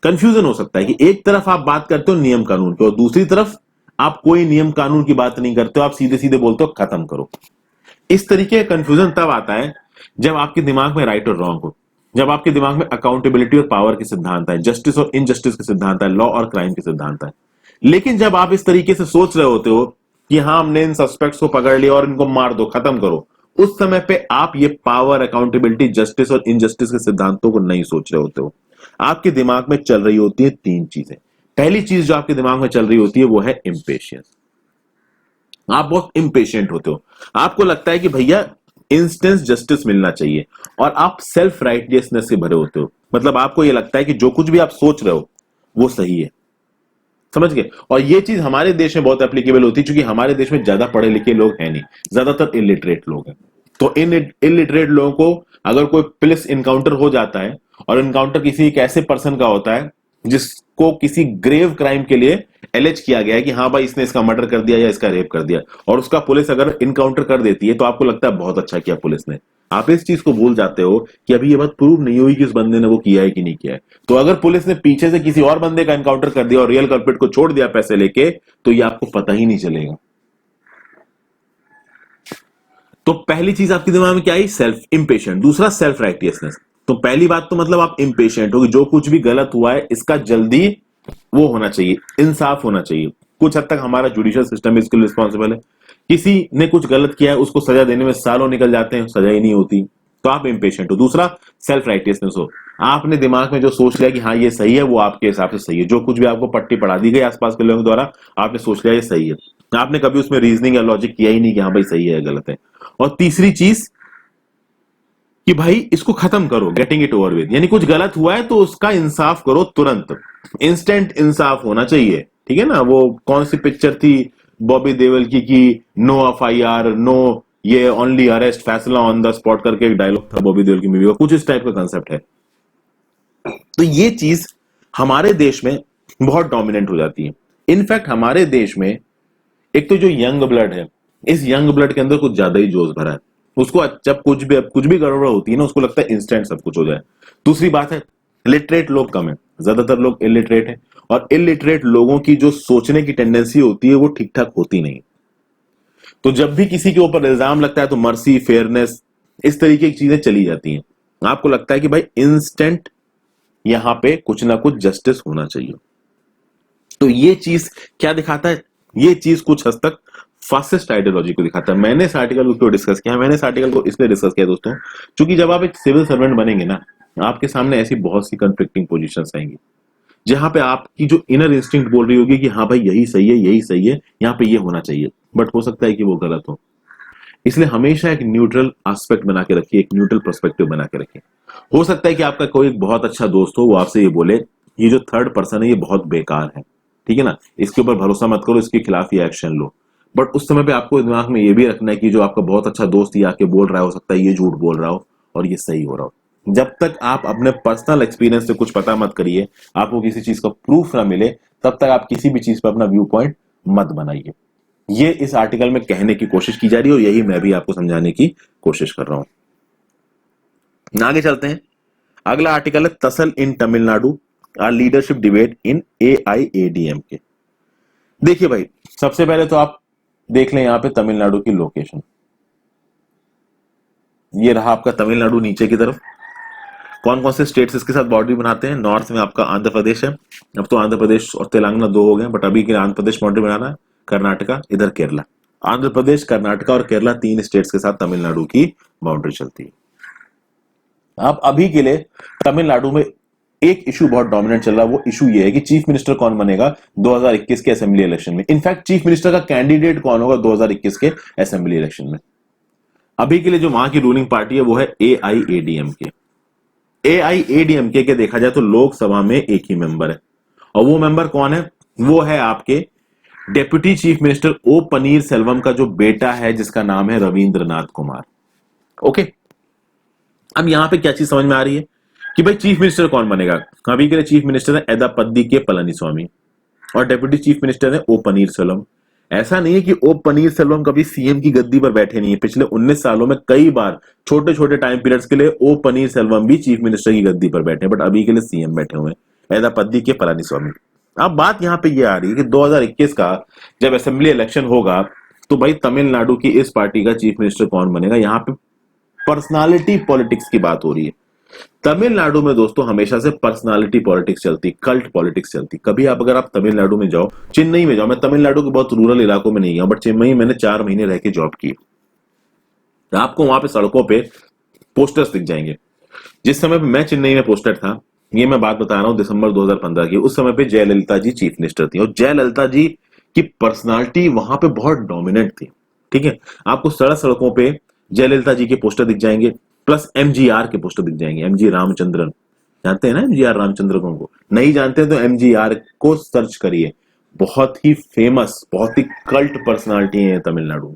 कंफ्यूजन हो सकता है कि एक तरफ आप बात करते हो नियम कानून की और दूसरी तरफ आप कोई नियम कानून की बात नहीं करते हो, आप सीधे सीधे बोलते हो खत्म करो। इस तरीके का कंफ्यूजन तब आता है जब आपके दिमाग में राइट और रॉन्ग हो, जब आपके दिमाग में अकाउंटेबिलिटी और पावर के सिद्धांत है, जस्टिस और इनजस्टिस के सिद्धांत है, लॉ और क्राइम के सिद्धांत है। लेकिन जब आप इस तरीके से सोच रहे होते हो कि हाँ हमने इन सस्पेक्ट्स को पकड़ लिया और इनको मार दो, खत्म करो, उस समय पे आप ये पावर, अकाउंटेबिलिटी, जस्टिस और इनजस्टिस के सिद्धांतों को नहीं सोच रहे होते हो। आपके दिमाग में चल रही होती है तीन चीजें। पहली चीज जो आपके दिमाग में चल रही होती है वो है इम्पेशंस। आप बहुत इम्पेशेंट होते हो, आपको लगता है कि भैया इंस्टेंस जस्टिस मिलना चाहिए, और आप सेल्फ राइटियसनेस से भरे होते हो। मतलब आपको यह लगता है कि जो कुछ भी आप सोच रहे हो वो सही है। समझ गए? और ये चीज हमारे देश में बहुत एप्लीकेबल होती है, क्योंकि हमारे देश में ज्यादा पढ़े लिखे लोग हैं नहीं, ज्यादातर इलिटरेट लोग हैं। तो इन इलिटरेट लोगों को अगर कोई पुलिस इनकाउंटर हो जाता है, और इनकाउंटर किसी एक ऐसे पर्सन का होता है जिसको किसी ग्रेव क्राइम के लिए एलिज किया गया है कि हाँ भाई इसने इसका मर्डर कर दिया या इसका रेप कर दिया, और उसका पुलिस अगर इनकाउंटर कर देती है, तो आपको लगता है बहुत अच्छा किया पुलिस ने। आप इस चीज को भूल जाते हो कि अभी ये बात प्रूव नहीं हुई कि उस बंदे ने वो किया है कि नहीं किया है। तो अगर पुलिस ने पीछे से किसी और बंदे का एनकाउंटर कर दिया और रियल कल्प्रिट को छोड़ दिया पैसे लेके, तो ये आपको पता ही नहीं चलेगा। तो पहली चीज आपके दिमाग में क्या आई? Self impatient. दूसरा सेल्फ राइटियसनेस। तो पहली बात तो मतलब आप इम्पेशेंट हो कि जो कुछ भी गलत हुआ है इसका जल्दी वो होना चाहिए, इंसाफ होना चाहिए। कुछ हद तक हमारा जुडिशियल सिस्टम इसके लिए रिस्पॉन्सिबल है। किसी ने कुछ गलत किया है, उसको सजा देने में सालों निकल जाते हैं, सजा ही नहीं होती, तो आप इम्पेशेंट हो। दूसरा सेल्फ राइटियसनेस हो, आपने दिमाग में जो सोच लिया कि हाँ ये सही है, वो आपके हिसाब से सही है। जो कुछ भी आपको पट्टी पढ़ा दी गई आसपास के लोगों द्वारा, आपने सोच लिया ये सही है। आपने कभी उसमें रीजनिंग या लॉजिक किया ही नहीं कि हाँ भाई सही है या गलत है। और तीसरी चीज कि भाई इसको खत्म करो, गेटिंग इट ओवर विद। यानी कुछ गलत हुआ है तो उसका इंसाफ करो तुरंत, इंस्टेंट इंसाफ होना चाहिए। ठीक है ना? वो कौन सी पिक्चर थी बॉबी देओल की कि नो एफआईआर, नो ये ओनली अरेस्ट, फैसला ऑन द स्पॉट करके एक डायलॉग था बॉबी देओल की मूवी का, कुछ इस टाइप का कंसेप्ट है। तो ये चीज हमारे देश में बहुत डोमिनेंट हो जाती है। इनफैक्ट हमारे देश में एक तो जो यंग ब्लड है, इस यंग ब्लड के अंदर कुछ ज्यादा ही जोश भरा है। उसको जब कुछ भी गड़बड़ होती है ना, उसको लगता है इंस्टेंट सब कुछ हो जाए। दूसरी बात है, लिटरेट लोग कम है, ज्यादातर लोग इलिटरेट हैं, और इलिटरेट लोगों की जो सोचने की टेंडेंसी होती है वो ठीक ठाक होती नहीं। तो जब भी किसी के ऊपर इल्जाम लगता है तो मर्सी, फेयरनेस, इस तरीके की चीजें चली जाती हैं। आपको लगता है कि भाई इंस्टेंट यहां पे कुछ ना कुछ जस्टिस होना चाहिए। तो ये चीज क्या दिखाता है? ये चीज कुछ हद तक फासिस्ट आइडियोलॉजी को दिखाता है। मैंने इस आर्टिकल को क्यों डिस्कस किया? मैंने इस आर्टिकल को इसलिए डिस्कस किया दोस्तों, क्योंकि जब आप एक सिविल सर्वेंट बनेंगे ना, आपके सामने ऐसी बहुत सी कंफ्लिक्टिंग पोजीशंस आएंगी, जहां पे आपकी जो इनर इंस्टिंक्ट बोल रही होगी कि हाँ भाई यही सही है, यही सही है, यहाँ पे ये होना चाहिए, बट हो सकता है कि वो गलत हो। इसलिए हमेशा एक न्यूट्रल एस्पेक्ट बना के रखिए, एक न्यूट्रल पर्सपेक्टिव बना के रखिए। हो सकता है कि आपका कोई बहुत अच्छा दोस्त हो, वो आपसे ये बोले ये जो थर्ड पर्सन है ये बहुत बेकार है, ठीक है ना, इसके ऊपर भरोसा मत करो, इसके खिलाफ ये एक्शन लो। बट उस समय पे आपको दिमाग में ये भी रखना है कि जो आपका बहुत अच्छा दोस्त ये आके बोल रहा है, हो सकता है ये झूठ बोल रहा हो और ये सही हो रहा हो। जब तक आप अपने पर्सनल एक्सपीरियंस से कुछ पता मत करिए, आपको किसी चीज का प्रूफ ना मिले, तब तक आप किसी भी चीज पर अपना व्यू पॉइंट मत बनाइए। ये इस आर्टिकल में कहने की कोशिश की जा रही है, और यही मैं भी आपको समझाने की कोशिश कर रहा हूं। आगे चलते हैं। अगला आर्टिकल है tussle in Tamil Nadu, or leadership debate in AIADMK। देखिए भाई, सबसे पहले तो आप देख लें यहां पे तमिलनाडु की लोकेशन। ये रहा आपका तमिलनाडु नीचे की तरफ। कौन कौन से स्टेट्स इसके साथ बाउंड्री बनाते हैं? नॉर्थ में आपका आंध्र प्रदेश है, अब तो आंध्र प्रदेश और तेलंगाना दो हो गए, बट अभी के आंध्र प्रदेश बाउंड्री बनाना है, कर्नाटका, इधर केरला। आंध्र प्रदेश, कर्नाटका और केरला, तीन स्टेट्स के साथ तमिलनाडु की बाउंड्री चलती है। अब अभी के लिए तमिलनाडु में एक इशू बहुत डोमिनेंट चल रहा है। वो इशू ये है कि चीफ मिनिस्टर कौन बनेगा 2021 के असेंबली इलेक्शन में। इनफैक्ट चीफ मिनिस्टर का कैंडिडेट कौन होगा 2021 के असेंबली इलेक्शन में। अभी के लिए जो वहां की रूलिंग पार्टी है वो है AIADMK। AIADMK के देखा जाए तो लोकसभा में एक ही मेंबर है, और वो मेंबर कौन है? वो है आपके deputy chief minister O paneer Selvam का जो बेटा है, जिसका नाम है रविंद्रनाथ कुमार। ओके, अब यहां पे क्या चीज समझ में आ रही है कि भाई चीफ मिनिस्टर कौन बनेगा? अभी के लिए चीफ मिनिस्टर है एदापद्दी के पलनीस्वामी, और डेप्यूटी चीफ मिनिस्टर है O पनीरसेल्वम। ऐसा नहीं है कि O पनीरसेल्वम कभी सीएम की गद्दी पर बैठे नहीं है। पिछले 19 सालों में कई बार छोटे छोटे टाइम पीरियड्स के लिए O पनीरसेल्वम भी चीफ मिनिस्टर की गद्दी पर बैठे हैं, बट अभी के लिए सीएम बैठे हुए हैं एदापद्दी के पलानीस्वामी। अब बात यहां पे ये आ रही है कि 2021 का जब असेंबली इलेक्शन होगा, तो भाई तमिलनाडु की इस पार्टी का चीफ मिनिस्टर कौन बनेगा? यहां पे पर्सनालिटी पॉलिटिक्स की बात हो रही है। तमिलनाडु में दोस्तों हमेशा से पर्सनालिटी पॉलिटिक्स चलती, कल्ट पॉलिटिक्स चलती। कभी आप अगर आप तमिलनाडु में जाओ, चेन्नई में जाओ, मैं तमिलनाडु के बहुत रूरल इलाकों में नहीं गया, बट चेन्नई मैंने 4 महीने रह के जॉब की। आपको वहां पे सड़कों पे पोस्टर्स दिख जाएंगे। जिस समय पे मैं चेन्नई में पोस्टेड था, ये मैं बात बता रहा हूँ दिसंबर 2015 की, उस समय पे जयललिता जी चीफ मिनिस्टर थी और जयललिता जी की पर्सनालिटी वहां पे बहुत डोमिनेंट थी। ठीक है, आपको सड़कों पे जयललिता जी के पोस्टर दिख जाएंगे, प्लस एमजीआर के पोस्टर दिख जाएंगे। एमजी रामचंद्रन, जानते हैं ना एमजीआर रामचंद्रन को? नहीं जानते हैं तो एमजीआर को सर्च करिए, बहुत ही फेमस, बहुत ही कल्ट पर्सनालिटी है तमिलनाडु में।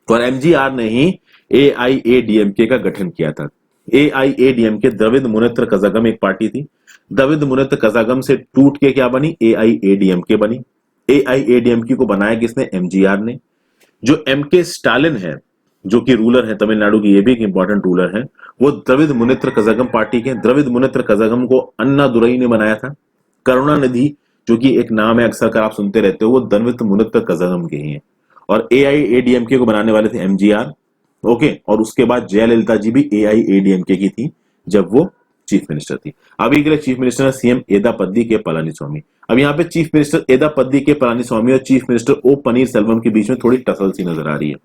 और एमजीआर ने ही एआईएडीएमके का गठन किया था। एआईएडीएमके द्रविड़ मुनेत्र कजागम एक पार्टी थी, द्रविड़ मुनेत्र कजागम से टूट के क्या बनी? एआईएडीएमके बनी। एआईएडीएमके को बनाया किसने? एमजीआर ने। जो एमके स्टालिन है, जो कि रूलर है तमिलनाडु की, ये भी एक इंपॉर्टेंट रूलर है, वो द्रविड़ मुनेत्र कजागम पार्टी के। द्रविड़ मुनेत्र कजागम को अन्ना दुरई ने बनाया था। करुणानिधि, जो कि एक नाम है अक्सर कर आप सुनते रहते हो, वो द्रविड़ मुनेत्र कजागम के ही है। और एआईएडीएमके को बनाने वाले थे एमजीआर। ओके, और उसके बाद जयललिता जी भी एआईएडीएमके की थी जब वो चीफ मिनिस्टर थी। अभी के लिए चीफ मिनिस्टर है सीएम एदापद्दी के पलानीस्वामी। अब यहाँ पे चीफ मिनिस्टर एदापद्दी के पलानीस्वामी और चीफ मिनिस्टर ओ पनीर सेल्वम के बीच में थोड़ी टसल सी नजर आ रही है।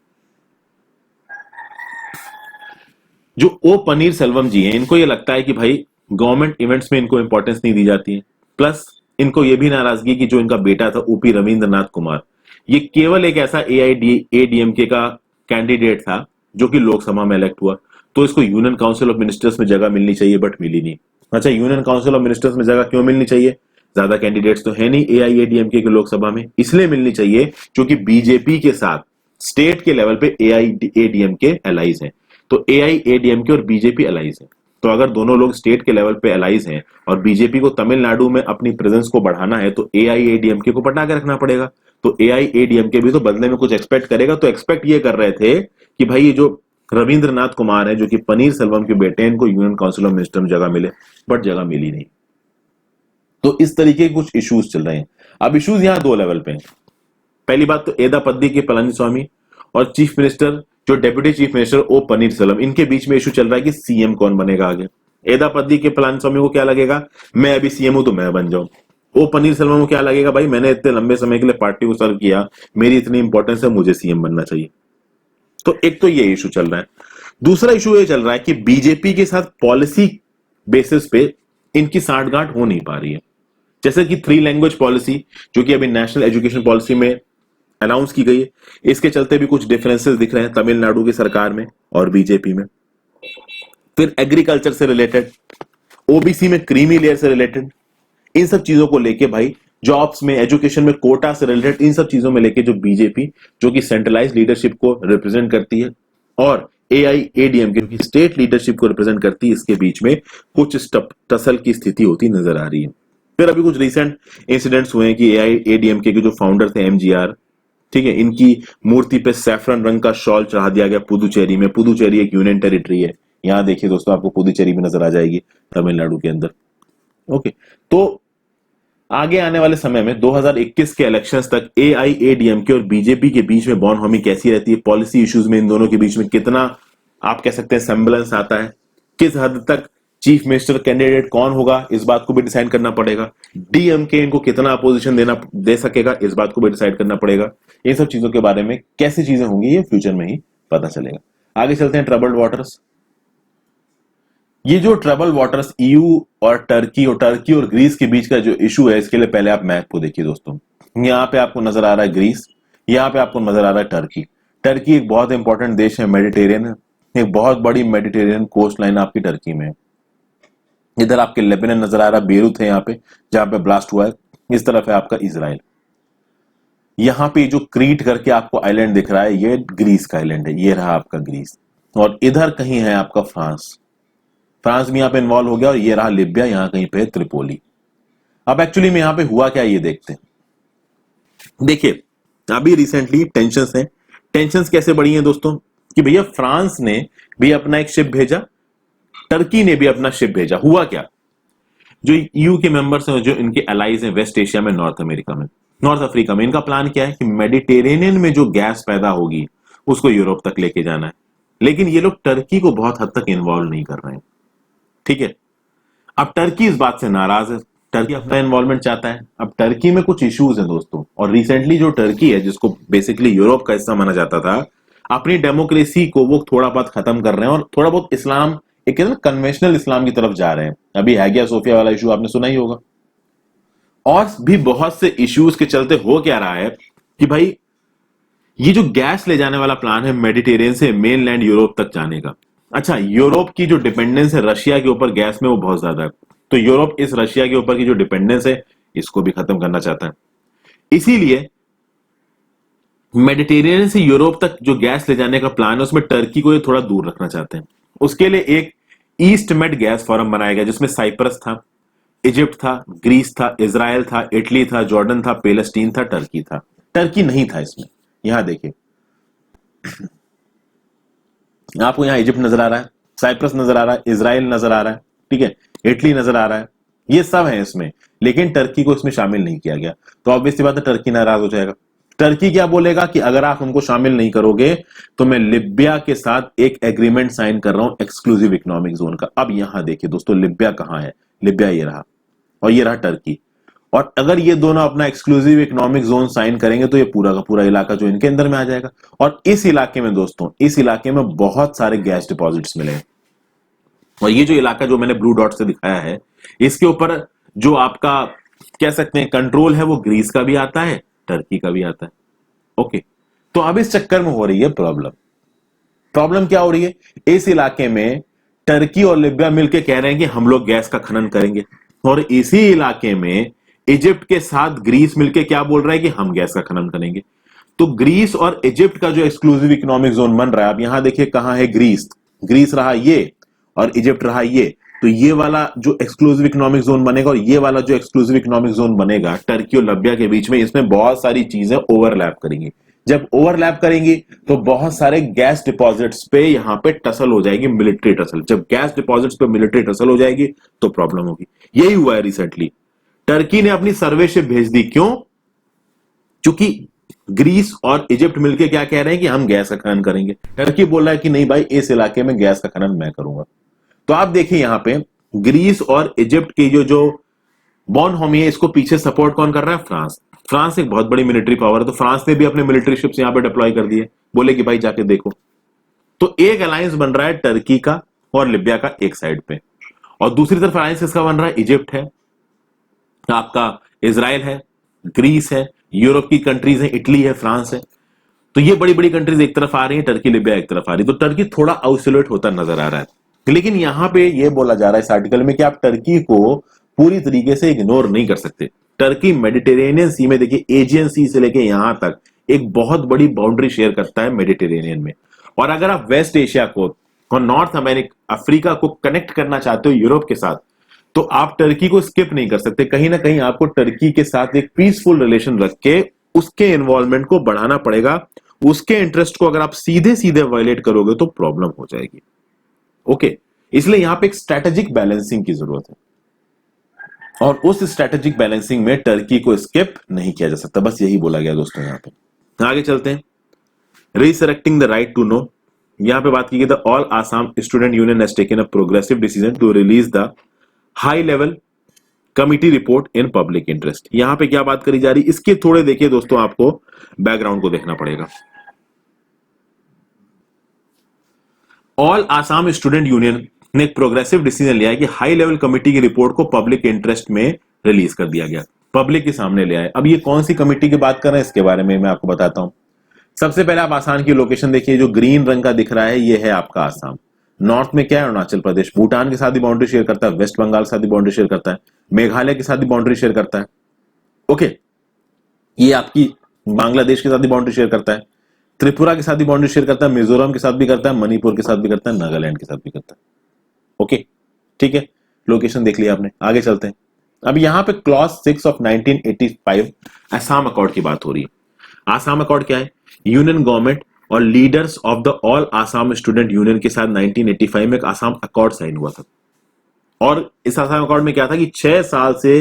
जो ओ पनीर सेल्वम जी हैं, इनको ये लगता है कि भाई गवर्नमेंट इवेंट्स में इनको इंपॉर्टेंस नहीं दी जाती है, प्लस इनको ये भी नाराजगी कि जो इनका बेटा था ओपी रविंद्रनाथ कुमार, ये केवल एक ऐसा एआईएडीएमके का कैंडिडेट था जो कि लोकसभा में इलेक्ट हुआ, तो इसको यूनियन काउंसिल ऑफ मिनिस्टर्स में जगह मिलनी चाहिए, बट मिली नहीं। अच्छा, यूनियन काउंसिल ऑफ मिनिस्टर्स में जगह क्यों मिलनी चाहिए? ज्यादा कैंडिडेट्स तो है नहीं एआईएडीएमके के लोकसभा में, इसलिए मिलनी चाहिए क्योंकि बीजेपी के साथ स्टेट के लेवल पे एआईएडीएमके अलाइज हैं। तो एआईएडीएमके और बीजेपी अलाइज है, तो अगर दोनों लोग स्टेट के लेवल पे अलाइज हैं और बीजेपी को तमिलनाडु में अपनी प्रेजेंस को बढ़ाना है, तो एआईएडीएमके को पटा के रखना पड़ेगा। तो एआईएडीएमके भी तो बदले में कुछ एक्सपेक्ट करेगा। तो एक्सपेक्ट ये कर रहे थे कि भाई ये जो रविंद्रनाथ कुमार है, जो कि पनीर सेल्वम के बेटे हैं, इनको यूनियन काउंसिल ऑफ मिनिस्टर में जगह मिले, बट जगह मिली नहीं। तो इस तरीके के कुछ इश्यूज चल रहे हैं। अब इश्यूज यहां दो लेवल पे हैं। पहली बात तो एदापद्दी के पलानीस्वामी और चीफ मिनिस्टर, जो डेप्यूटी चीफ मिनिस्टर ओ पनीरसेल्वम, इनके बीच में इशू चल रहा है कि सीएम कौन बनेगा आगे। एदापद्दी के पलानीस्वामी को क्या लगेगा, मैं अभी सीएम हूं तो मैं बन जाऊं। ओ पनीरसेल्वम को क्या लगेगा, भाई मैंने इतने लंबे समय के लिए पार्टी को सर्व किया, मेरी इतनी इंपॉर्टेंस है, मुझे सीएम बनना चाहिए। तो एक तो ये इशू चल रहा है। दूसरा इशू ये चल रहा है कि बीजेपी के साथ पॉलिसी बेसिस पे इनकी सांठगांठ हो नहीं पा रही है। जैसे कि 3 लैंग्वेज पॉलिसी, जो कि अभी नेशनल एजुकेशन पॉलिसी में अनाउंस की गई है, इसके चलते भी कुछ डिफरेंसेस दिख रहे हैं तमिलनाडु की सरकार में और बीजेपी में। फिर एग्रीकल्चर से रिलेटेड, ओबीसी में क्रीमी लेयर से रिलेटेड, इन सब चीजों को लेके भाई, जॉब्स में, एजुकेशन में कोटा से रिलेटेड, इन सब चीजों में लेके जो बीजेपी, जो कि सेंट्रलाइज लीडरशिप को रिप्रेजेंट करती है, और एआईएडीएमके की स्टेट लीडरशिप को रिप्रेजेंट करती है, इसके बीच में कुछ टसल की स्थिति होती नजर आ रही है। फिर अभी कुछ रिसेंट इंसिडेंट्स हुए हैं कि एआईएडीएमके के जो फाउंडर थे एमजीआर, ठीक है, इनकी मूर्ति पे सैफरन रंग का शॉल चढ़ा दिया गया पुदुचेरी में। पुदुचेरी एक यूनियन टेरिटरी है, यहां देखिए दोस्तों, आपको पुदुचेरी में नजर आ जाएगी तमिलनाडु के अंदर। ओके, तो आगे आने वाले समय में 2021 के इलेक्शंस तक एआईएडीएमके और बीजेपी के बीच में बॉनहोमी कैसी रहती है, पॉलिसी इश्यूज में इन दोनों के बीच में कितना, आप कह सकते हैं, सेम्बलेंस आता है, किस हद तक चीफ मिनिस्टर कैंडिडेट कौन होगा, इस बात को भी डिसाइड करना पड़ेगा। डीएमके इनको कितना अपोजिशन दे सकेगा, इस बात को भी डिसाइड करना पड़ेगा। इन सब चीजों के बारे में कैसी चीजें होंगी, ये फ्यूचर में ही पता चलेगा। आगे चलते हैं ट्रबल्ड वाटर्स। ये जो ट्रबल वाटर्स ईयू और टर्की और ग्रीस के बीच का जो इशू है, इसके लिए पहले आप मैप को देखिए दोस्तों। यहाँ पे आपको नजर आ रहा है ग्रीस, यहाँ पे आपको नजर आ रहा है टर्की। टर्की एक बहुत इंपॉर्टेंट देश है, मेडिटेरियन, एक बहुत बड़ी मेडिटेरियन कोस्ट लाइन आपकी टर्की में। इधर आपके लेबनान नजर आ रहा है, बेरूत है यहाँ पे जहां पे ब्लास्ट हुआ है। इस तरफ है आपका इजराइल। यहाँ पे जो क्रीट करके आपको आइलैंड दिख रहा है, ये ग्रीस का आइलैंड है, ये रहा आपका ग्रीस। और इधर कहीं है आपका फ्रांस, फ्रांस भी यहाँ पे इन्वॉल्व हो गया। और ये रहा लिबिया, यहाँ कहीं पे त्रिपोली। अब एक्चुअली में यहाँ पे हुआ क्या, ये देखते हैं। देखिए, अभी रिसेंटली टेंशंस हैं। टेंशंस कैसे बढ़ी हैं दोस्तों, कि भैया फ्रांस ने भी अपना एक शिप भेजा, टर्की ने भी अपना शिप भेजा। हुआ क्या, जो ईयू के मेंबर्स हैं, जो इनके अलाइज हैं वेस्ट एशिया में, नॉर्थ अफ्रीका में, इनका प्लान क्या है कि मेडिटेरेनियन में जो गैस पैदा होगी उसको यूरोप तक लेके जाना है। लेकिन ये लोग टर्की को बहुत हद तक इन्वॉल्व नहीं कर रहे हैं, ठीक है। अब टर्की इस बात से नाराज है, टर्की अपना इन्वॉल्वमेंट चाहता है। अब टर्की में कुछ इश्यूज हैं दोस्तों, और रिसेंटली जो टर्की है, जिसको बेसिकली यूरोप का हिस्सा माना जाता था, अपनी डेमोक्रेसी को वो थोड़ा बहुत खत्म कर रहे हैं और थोड़ा बहुत इस्लाम, एक कन्वेंशनल इस्लाम की तरफ जा रहे हैं। अभी हैगिया सोफिया वाला इशू आपने सुना ही होगा, और भी बहुत से इश्यूज के चलते हो क्या रहा है कि भाई ये जो गैस ले जाने वाला प्लान है मेडिटेरियन से मेनलैंड यूरोप तक जाने का, अच्छा यूरोप की जो डिपेंडेंस है रशिया के ऊपर गैस में वो बहुत ज्यादा है, तो यूरोप इस रशिया के ऊपर की जो डिपेंडेंस है इसको भी खत्म करना चाहता है। इसीलिए मेडिटेरियन से यूरोप तक जो गैस ले जाने का प्लान है उसमें टर्की को ये थोड़ा दूर रखना चाहते हैं। उसके लिए एक ईस्ट मेड गैस फोरम बनाया गया जिसमें साइप्रस था, इजिप्ट था, ग्रीस था, इजराइल था, इटली था, जॉर्डन था, पैलेस्टीन था, टर्की था। टर्की नहीं था इसमें। यहां देखिए आपको, यहां इजिप्ट नजर आ रहा है, साइप्रस नजर आ रहा है, इजराइल नजर आ रहा है, ठीक है, इटली नजर आ रहा है, ये सब है इसमें, लेकिन टर्की को इसमें शामिल नहीं किया गया। तो ऑब्वियस सी बात है टर्की नाराज हो जाएगा। टर्की क्या बोलेगा कि अगर आप हमको शामिल नहीं करोगे तो मैं लिबिया के साथ एक एग्रीमेंट साइन कर रहा हूं एक्सक्लूसिव इकोनॉमिक जोन का। अब यहां देखिए दोस्तों लिबिया कहां है, लिबिया ये रहा और ये रहा टर्की, और अगर ये दोनों अपना एक्सक्लूसिव इकोनॉमिक जोन साइन करेंगे तो ये पूरा का पूरा इलाका जो इनके अंदर में आ जाएगा। और इस इलाके में दोस्तों, इस इलाके में बहुत सारे गैस डिपॉजिट्स मिले हैं, और ये जो इलाका जो मैंने ब्लू डॉट से दिखाया है इसके ऊपर जो आपका कह सकते हैं कंट्रोल है वो ग्रीस का भी आता है, टर्की का भी आता है। ओके, तो अब इस चक्कर में हो रही है प्रॉब्लम। प्रॉब्लम क्या हो रही है, इस इलाके में टर्की और लिबिया मिलकर कह रहे हैं कि हम लोग गैस का खनन करेंगे, और इसी इलाके में इजिप्ट के साथ ग्रीस मिलकर क्या बोल रहा है कि हम गैस का खनन करेंगे। तो ग्रीस और इजिप्ट का जो एक्सक्लूसिव इकोनॉमिक जोन बन रहा है, अब यहां देखिए कहां है ग्रीस, ग्रीस रहा ये और इजिप्ट रहा ये, तो ये वाला जो एक्सक्लूसिव इकोनॉमिक जोन बनेगा और ये वाला जो एक्सक्लूसिव इकोनॉमिक जोन बनेगा टर्की और लिबिया के बीच में, इसमें बहुत सारी चीजें ओवरलैप करेंगी। जब ओवरलैप करेंगी तो बहुत सारे गैस डिपॉजिट्स पे यहां पे टसल हो जाएगी, मिलिट्री टसल। जब गैस डिपॉजिट्स पे मिलिट्री टसल हो जाएगी तो प्रॉब्लम होगी। यही हुआ है रिसेंटली, टर्की ने अपनी सर्वेशिप भेज दी, क्यों? क्योंकि ग्रीस और इजिप्ट मिलकर क्या कह रहे हैं कि हम गैस का खनन करेंगे। टर्की बोल रहा है कि नहीं भाई, इस इलाके में गैस का खनन मैं करूंगा। तो आप देखिए यहां पे ग्रीस और इजिप्ट की जो बॉन होमी है, इसको पीछे सपोर्ट कौन कर रहा है? फ्रांस। फ्रांस एक बहुत बड़ी मिलिट्री पावर है, तो फ्रांस ने भी अपने मिलिट्री शिप्स यहां पे डिप्लॉय कर दिए, बोले कि भाई जाके देखो। तो एक अलायंस बन रहा है टर्की का और लिबिया का एक साइड पे, और दूसरी तरफ अलायंस किसका बन रहा है? इजिप्ट है, आपका इजराइल है, ग्रीस है, यूरोप की कंट्रीज है, इटली है, फ्रांस है। तो ये बड़ी बड़ी कंट्रीज एक तरफ आ रही है, टर्की लिबिया एक तरफ आ रही है। तो टर्की थोड़ा आइसोलेट होता नजर आ रहा है। लेकिन यहां पे ये बोला जा रहा है इस आर्टिकल में कि आप टर्की को पूरी तरीके से इग्नोर नहीं कर सकते। टर्की मेडिटेरेनियन सी में देखिए, एजियन सी से लेके यहां तक एक बहुत बड़ी बाउंड्री शेयर करता है मेडिटेरेनियन में। और अगर आप वेस्ट एशिया को और नॉर्थ अमेरिका, अफ्रीका को कनेक्ट करना चाहते हो यूरोप के साथ, तो आप टर्की को स्किप नहीं कर सकते। कहीं ना कहीं आपको टर्की के साथ एक पीसफुल रिलेशन रख के उसके इन्वॉल्वमेंट को बढ़ाना पड़ेगा। उसके इंटरेस्ट को अगर आप सीधे सीधे वायलेट करोगे तो प्रॉब्लम हो जाएगी। ओके, इसलिए यहां पे एक स्ट्रेटेजिक बैलेंसिंग की जरूरत है, और उस स्ट्रेटेजिक बैलेंसिंग में टर्की को स्किप नहीं किया जा सकता। बस यही बोला गया दोस्तों। यहां पे आगे चलते हैं। Resurrecting the right to know, यहां पे बात की गई the all Assam student union has taken a progressive decision to release the high level committee report in public interest. यहां पे क्या बात करी जा रही, इसके थोड़े देखिए दोस्तों, आपको बैकग्राउंड को देखना पड़ेगा। ऑल आसाम स्टूडेंट यूनियन ने एक प्रोग्रेसिव डिसीजन लिया है कि हाई लेवल कमिटी की रिपोर्ट को पब्लिक इंटरेस्ट में रिलीज कर दिया गया, पब्लिक के सामने ले आए। अब ये कौन सी कमिटी की बात कर रहे हैं इसके बारे में मैं आपको बताता हूं। सबसे पहले आप आसाम की लोकेशन देखिए, जो ग्रीन रंग का दिख रहा है ये है आपका आसाम। नॉर्थ में क्या है? अरुणाचल प्रदेश, भूटान के साथ भी बाउंड्री शेयर करता है, वेस्ट बंगाल के साथ भी बाउंड्री शेयर करता है, मेघालय के साथ भी बाउंड्री शेयर करता है। ओके, ये आपकी बांग्लादेश के साथ भी बाउंड्री शेयर करता है, त्रिपुरा के साथ भी बाउंड्री शेयर करता है, मिजोरम के साथ भी करता है, मणिपुर के साथ भी करता है, नागालैंड के साथ भी करता है। ओके, ठीक है, लोकेशन देख लिया आपने। आगे चलते हैं। अब यहां पे क्लॉज 6 ऑफ 1985 असम अकॉर्ड की बात हो रही है। असम अकॉर्ड क्या है? यूनियन गवर्नमेंट और leaders of the all Assam student union के साथ 1985 में एक आसाम अकॉर्ड साइन हुआ था। और इस आसाम अकॉर्ड में क्या था कि 6 साल से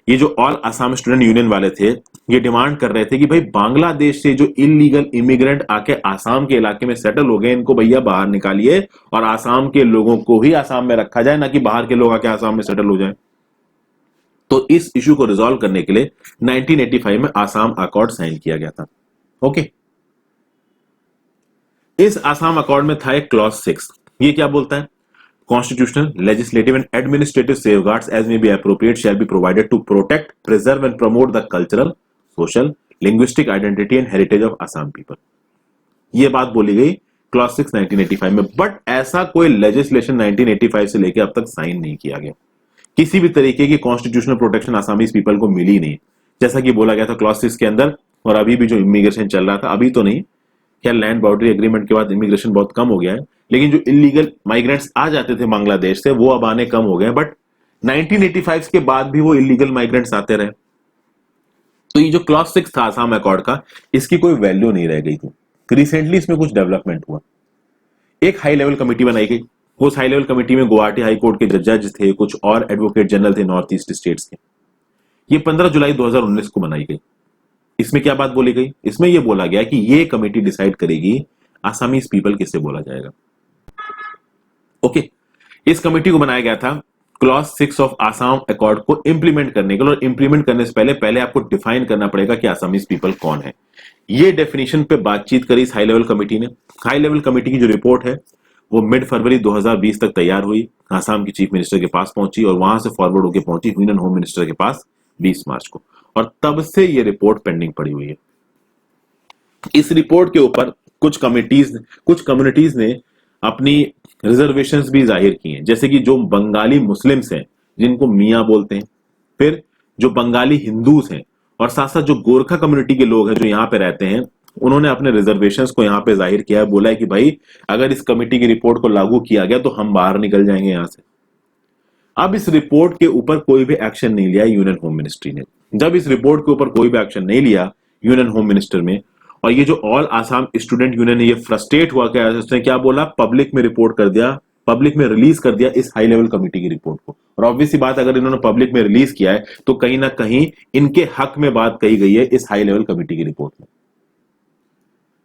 ये जो ऑल आसाम स्टूडेंट यूनियन वाले थे ये डिमांड कर रहे थे कि भाई बांग्लादेश से जो इलीगल इमिग्रेंट आके आसाम के इलाके में सेटल हो गए, इनको भैया बाहर निकालिए और आसाम के लोगों को ही आसाम में रखा जाए, ना कि बाहर के लोग आके आसाम में सेटल हो जाए। तो इस इश्यू को रिजॉल्व करने के लिए 1985 में आसाम अकॉर्ड साइन किया गया था। ओके, इस आसाम अकॉर्ड में था एक क्लॉज 6। ये क्या बोलता है? Constitutional, legislative and administrative safeguards as may be appropriate shall be provided to protect, preserve and promote the cultural, social, linguistic identity and heritage of Assam people. ये बात बोली गई क्लॉज 6 1985 में, बट ऐसा कोई लेजिस्लेशन 1985 से लेकर अब तक साइन नहीं किया गया। किसी भी तरीके की कॉन्स्टिट्यूशनल प्रोटेक्शन आसामीज पीपल को मिली नहीं, जैसा कि बोला गया था क्लॉज 6 के अंदर। और अभी भी जो इमिग्रेशन चल रहा था, अभी तो नहीं, क्या लैंड बाउंड्री एग्रीमेंट के बाद इमिग्रेशन बहुत कम हो गया है, लेकिन जो इलीगल माइग्रेंट्स आ जाते थे बांग्लादेश से वो अब आने कम हो गए, बट 1985 के बाद भी वो इलीगल माइग्रेंट्स आते रहे। तो ये जो क्लॉज 6 था आसाम अकॉर्ड का, इसकी कोई वैल्यू नहीं रह गई थी। रिसेंटली इसमें कुछ डेवलपमेंट हुआ, एक हाई लेवल कमेटी बनाई गई। उस हाई लेवल कमेटी में गुवाहाटी हाई कोर्ट के जज थे, कुछ और एडवोकेट जनरल थे नॉर्थ ईस्ट स्टेट्स के। ये 15 जुलाई 2019 को बनाई गई। इसमें क्या बात बोली गई? इसमें यह बोला गया कि ये कमेटी डिसाइड करेगी आसामीज पीपल किससे बोला जाएगा। ओके, इस कमेटी को बनाया गया था क्लॉज 6 ऑफ आसाम अकॉर्ड को इंप्लीमेंट करने के लिए। और इंप्लीमेंट करने से पहले आपको डिफाइन करना पड़ेगा कि आसामीज पीपल कौन है। ये डेफिनेशन पे बातचीत करी इस हाई लेवल कमेटी ने। हाई लेवल कमेटी की जो रिपोर्ट है वो मिड फरवरी 2020 तक तैयार हुई, आसाम की चीफ मिनिस्टर के पास पहुंची और वहां से फॉरवर्ड होकर पहुंची यूनियन होम मिनिस्टर के पास 20 मार्च को। और तब से ये रिपोर्ट पेंडिंग पड़ी हुई है। इस रिपोर्ट के ऊपर कुछ कम्युनिटीज ने अपनी रिजर्वेशंस भी जाहिर की हैं, जैसे कि जो बंगाली मुस्लिम्स हैं जिनको मियां बोलते हैं, फिर जो बंगाली हिंदूज हैं, और साथ साथ जो गोरखा कम्युनिटी के लोग हैं जो यहाँ पे रहते हैं, उन्होंने अपने रिजर्वेशंस को यहाँ पे जाहिर किया है। बोला है कि भाई अगर इस कमेटी की रिपोर्ट को लागू किया गया तो हम बाहर निकल जाएंगे यहाँ से। अब इस रिपोर्ट के ऊपर कोई भी एक्शन नहीं लिया यूनियन होम मिनिस्ट्री ने। जब इस रिपोर्ट के ऊपर कोई भी एक्शन नहीं लिया यूनियन होम मिनिस्टर में, और ये जो ऑल आसाम स्टूडेंट यूनियन है ये फ्रस्ट्रेट हुआ, क्या उसने क्या बोला, पब्लिक में रिपोर्ट कर दिया, पब्लिक में रिलीज कर दिया इस हाई लेवल कमेटी की रिपोर्ट को। और ऑब्वियसली बात, अगर इन्होंने पब्लिक में रिलीज किया है तो कहीं ना कहीं इनके हक में बात कही गई है इस हाई लेवल कमेटी की रिपोर्ट में।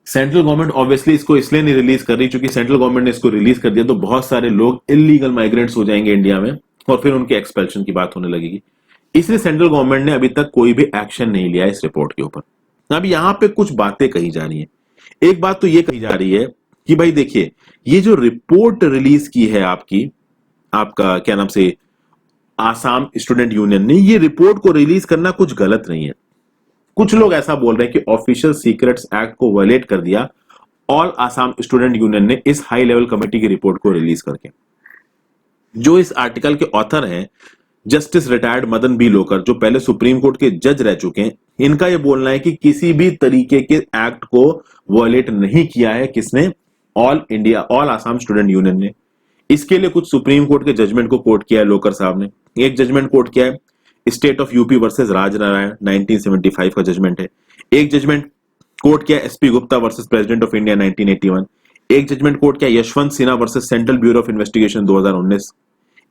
सेंट्रल गवर्नमेंट ऑब्वियसली इसको इसलिए नहीं रिलीज कर रही क्योंकि सेंट्रल गवर्नमेंट ने इसको रिलीज कर दिया तो बहुत सारे लोग इलीगल माइग्रेंट्स हो जाएंगे इंडिया में और फिर उनके एक्सपेल्शन की बात होने लगेगी। इसलिए सेंट्रल गवर्नमेंट ने अभी तक कोई भी एक्शन नहीं लिया इस रिपोर्ट के ऊपर। अब यहां पे कुछ बातें कही जा रही है। एक बात तो ये कही जा रही है कि भाई देखिए, ये जो रिपोर्ट रिलीज की है आपका क्या नाम से आसाम स्टूडेंट यूनियन ने, ये रिपोर्ट को रिलीज करना कुछ गलत नहीं है। कुछ लोग ऐसा बोल रहे हैं कि ऑफिशियल सीक्रेट्स एक्ट को वायलेट कर दिया ऑल आसाम स्टूडेंट यूनियन ने इस हाई लेवल कमेटी की रिपोर्ट को रिलीज करके। जो इस आर्टिकल के ऑथर हैं जस्टिस रिटायर्ड मदन बी लोकर, जो पहले सुप्रीम कोर्ट के जज रह चुके हैं, इनका यह बोलना है कि किसी भी तरीके के एक्ट को वायलेट नहीं किया है किसने, ऑल आसाम स्टूडेंट यूनियन ने। इसके लिए कुछ सुप्रीम कोर्ट के जजमेंट को कोट किया है लोकर साहब ने। एक जजमेंट कोट किया है state of UP versus Rajnarayan 1975 का जजमेंट है। एक जजमेंट कोट किया SP Gupta versus president of India 1981। एक जजमेंट कोट किया Yashwant Sinha versus central bureau of investigation 2019।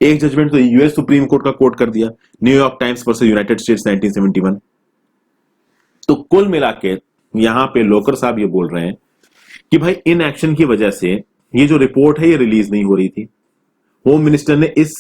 एक जजमेंट तो यूएस सुप्रीम कोर्ट का कोट कर दिया New York times versus United states 1971। तो कुल मिला के यहां पे लोकर साहब ये बोल रहे हैं कि भाई इन एक्शन की वजह से ये जो रिपोर्ट है ये रिलीज नहीं हो रही थी। होम मिनिस्टर ने इस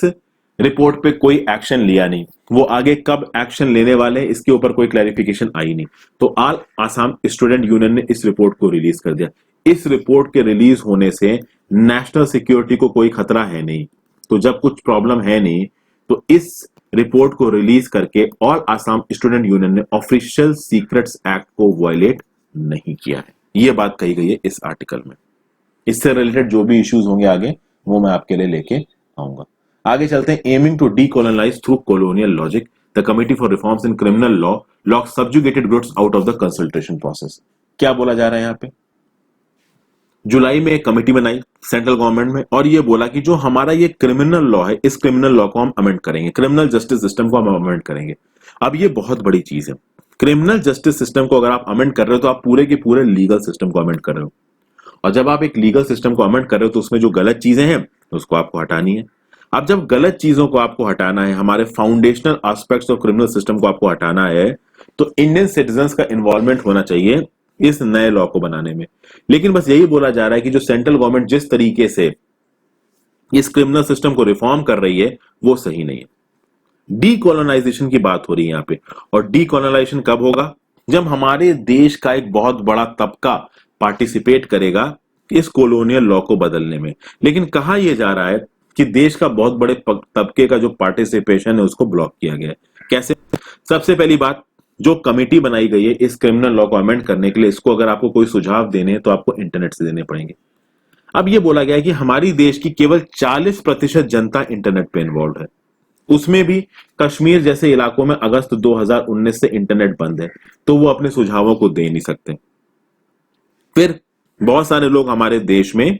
रिपोर्ट पे कोई एक्शन लिया नहीं, वो आगे कब एक्शन लेने वाले इसके ऊपर कोई क्लैरिफिकेशन आई नहीं। तो ऑल आसाम स्टूडेंट यूनियन ने इस रिपोर्ट को रिलीज कर दिया। इस रिपोर्ट के रिलीज होने से नेशनल सिक्योरिटी को कोई खतरा है नहीं, तो जब कुछ प्रॉब्लम है नहीं तो इस रिपोर्ट को रिलीज करके ऑल आसाम स्टूडेंट यूनियन ने ऑफिशियल सीक्रेट्स एक्ट को वायलेट नहीं किया है। यह बात कही गई है इस आर्टिकल में। इससे रिलेटेड जो भी इश्यूज होंगे आगे वो मैं आपके लिए लेके आऊंगा। आगे चलते हैं। Aiming to decolonise through colonial logic, the committee for reforms in criminal law lock subjugated groups out of the consultation process. क्या बोला जा रहा है यहाँ पे? जुलाई में एक कमेटी बनाई सेंट्रल गवर्नमेंट में और ये बोला कि जो हमारा ये क्रिमिनल लॉ है, इस क्रिमिनल लॉ को हम अमेंड करेंगे, क्रिमिनल जस्टिस सिस्टम को हम अमेंड करेंगे। अब ये बहुत बड़ी चीज है। क्रिमिनल जस्टिस सिस्टम को अगर आप अमेंड कर रहे हो तो आप पूरे के पूरे लीगल सिस्टम को अमेंड कर रहे हो, और जब आप एक लीगल सिस्टम को अमेंड कर रहे हो तो उसमें जो गलत चीजें हैं उसको आपको हटानी है। अब जब गलत चीजों को आपको हटाना है, हमारे foundational aspects of criminal system को आपको हटाना है, तो इंडियन सिटीजंस का इन्वॉल्वमेंट होना चाहिए इस नए लॉ को बनाने में। लेकिन बस यही बोला जा रहा है कि जो सेंट्रल गवर्नमेंट जिस तरीके से इस क्रिमिनल सिस्टम को रिफॉर्म कर रही है वो सही नहीं है। डीकोलोनाइजेशन की बात हो रही है यहाँ पे, और डीकोलोनाइजेशन कब होगा? जब हमारे देश का एक बहुत बड़ा तबका पार्टिसिपेट करेगा इस कॉलोनियल लॉ को बदलने में। लेकिन कहा यह जा रहा है कि देश का बहुत बड़े तबके का जो पार्टिसिपेशन है उसको ब्लॉक किया गया है। कैसे? सबसे पहली बात, जो कमेटी बनाई गई है इस क्रिमिनल लॉ को अमेंड करने के लिए, इसको अगर आपको कोई सुझाव देने हैं तो आपको इंटरनेट से देने पड़ेंगे। अब यह बोला गया है कि हमारी देश की केवल 40% जनता इंटरनेट पे इन्वॉल्व है, उसमें भी कश्मीर जैसे इलाकों में अगस्त 2019 से इंटरनेट बंद है, तो वो अपने सुझावों को दे नहीं सकते। फिर बहुत सारे लोग हमारे देश में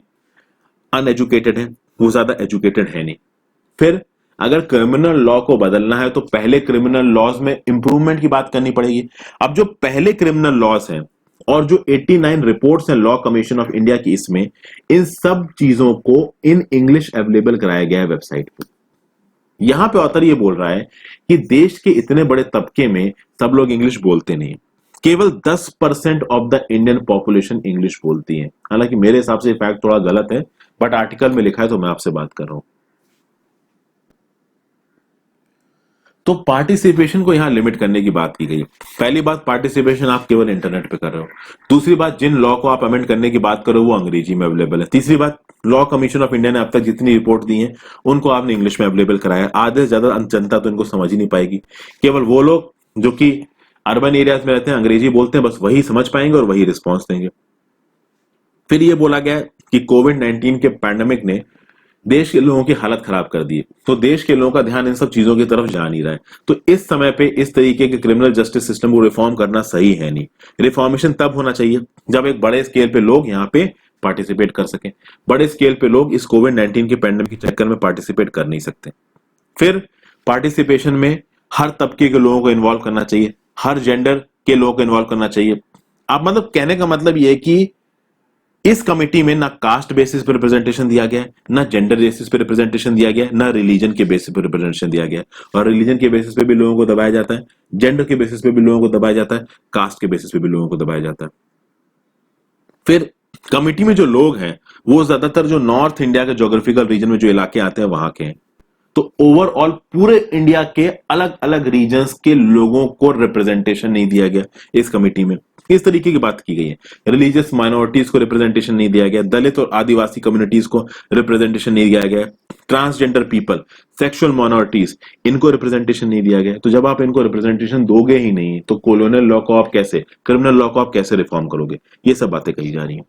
अनएजुकेटेड हैं, वो ज्यादा एजुकेटेड है नहीं। फिर अगर क्रिमिनल लॉ को बदलना है तो पहले क्रिमिनल लॉज में इंप्रूवमेंट की बात करनी पड़ेगी। अब जो पहले क्रिमिनल लॉज हैं और जो 89 रिपोर्ट्स हैं लॉ कमीशन ऑफ इंडिया की, इसमें इन सब चीजों को इन इंग्लिश अवेलेबल कराया गया है वेबसाइट पे। यहां पे ऑथर ये बोल रहा है कि देश के इतने बड़े तबके में सब लोग इंग्लिश बोलते नहीं, केवल 10% of the Indian population English बोलती है। हालांकि मेरे हिसाब से फैक्ट थोड़ा गलत है, बट आर्टिकल में लिखा है तो मैं आपसे बात कर रहा हूं। तो पार्टिसिपेशन को यहां लिमिट करने की बात की गई। पहली बात, पार्टिसिपेशन आप केवल इंटरनेट पे कर रहे हो। दूसरी बात, जिन लॉ को आप अमेंड करने की बात करो वो अंग्रेजी में अवेलेबल है। तीसरी बात, लॉ कमीशन ऑफ इंडिया ने अब तक जितनी रिपोर्ट दी है उनको आपने इंग्लिश में अवेलेबल कराया। आधे से ज्यादा जनता तो इनको समझ ही नहीं पाएगी। केवल वो लोग जो कि अर्बन एरियाज में रहते हैं, अंग्रेजी बोलते हैं, बस वही समझ पाएंगे और वही रिस्पॉन्स देंगे। फिर ये बोला गया कि कोविड-19 के पैंडेमिक ने देश के लोगों की हालत खराब कर दी है, तो देश के लोगों का ध्यान इन सब चीजों की तरफ जा नहीं रहा है। तो इस समय पे इस तरीके के क्रिमिनल जस्टिस सिस्टम को रिफॉर्म करना सही है नहीं। रिफॉर्मेशन तब होना चाहिए जब एक बड़े स्केल पे लोग यहाँ पे पार्टिसिपेट कर सकें। बड़े स्केल पे लोग इस कोविड-19 के पैंडेमिक के चक्कर में पार्टिसिपेट कर नहीं सकते। फिर पार्टिसिपेशन में हर तबके के लोगों को इन्वॉल्व करना चाहिए, हर जेंडर के लोगों को इन्वॉल्व करना चाहिए। आप मतलब कहने का मतलब यह है कि इस कमेटी में ना कास्ट बेसिस पर रिप्रेजेंटेशन दिया गया है, ना जेंडर बेसिस पर रिप्रेजेंटेशन दिया गया है, ना रिलीजन के बेसिस पर रिप्रेजेंटेशन दिया गया है। और रिलीजन के बेसिस पे भी लोगों को दबाया जाता है, जेंडर के बेसिस पे भी लोगों को दबाया जाता है, कास्ट के बेसिस पे भी लोगों को दबाया जाता है। फिर कमेटी में जो लोग हैं वो ज्यादातर जो नॉर्थ इंडिया के ज्योग्राफिकल रीजन में जो इलाके आते हैं वहां के हैं। तो ओवरऑल पूरे इंडिया के अलग अलग रीजन्स के लोगों को रिप्रेजेंटेशन नहीं दिया गया इस कमेटी में। इस तरीके की बात की गई है। रिलीजियस माइनॉरिटीज को रिप्रेजेंटेशन नहीं दिया गया, दलित और आदिवासी कम्युनिटीज को रिप्रेजेंटेशन नहीं दिया गया, ट्रांसजेंडर पीपल, सेक्सुअल माइनॉरिटीज, इनको रिप्रेजेंटेशन नहीं दिया गया। तो जब आप इनको रिप्रेजेंटेशन दोगे ही नहीं तो कॉलोनियल लॉ को आप कैसे, क्रिमिनल लॉ को आप कैसे रिफॉर्म करोगे? ये सब बातें कही जा रही हैं।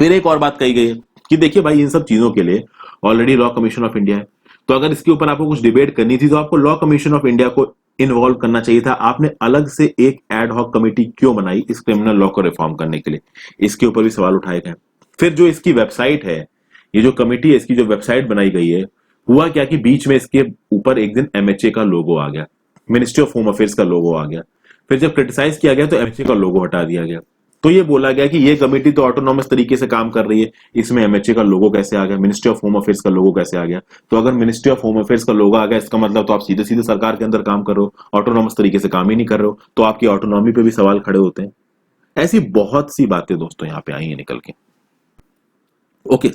फिर एक और बात कही गई है कि देखिए भाई, इन सब चीजों के लिए already law commission of India है, तो अगर इसके ऊपर आपको कुछ डिबेट करनी थी तो आपको लॉ कमीशन ऑफ इंडिया को इन्वॉल्व करना चाहिए था। आपने अलग से एक एड हॉक कमेटी क्यों बनाई इस क्रिमिनल लॉ को रिफॉर्म करने के लिए? इसके ऊपर भी सवाल उठाए गए। फिर जो इसकी वेबसाइट है, ये जो कमेटी है, इसकी जो वेबसाइट बनाई गई है, हुआ क्या कि बीच में इसके ऊपर एक दिन एमएचए का लोगो आ गया, मिनिस्ट्री ऑफ होम अफेयर्स का लोगो आ गया। फिर जब क्रिटिसाइज किया गया तो एमएचए का लोगो हटा दिया गया। तो ये बोला गया कि ये कमेटी तो ऑटोनॉमस तरीके से काम कर रही है, इसमें एमएचए का लोगो कैसे आ गया, मिनिस्ट्री ऑफ होम अफेयर्स का लोगो कैसे आ गया? तो अगर मिनिस्ट्री ऑफ होम अफेयर्स का लोगो आ गया, इसका मतलब तो आप सीधे सीधे सरकार के अंदर काम कर रहे हो, ऑटोनॉमस तरीके से काम ही नहीं कर रहे हो, तो आपकी ऑटोनॉमी पे भी सवाल खड़े होते हैं। ऐसी बहुत सी बातें दोस्तों यहाँ पे आई है निकल के। ओके,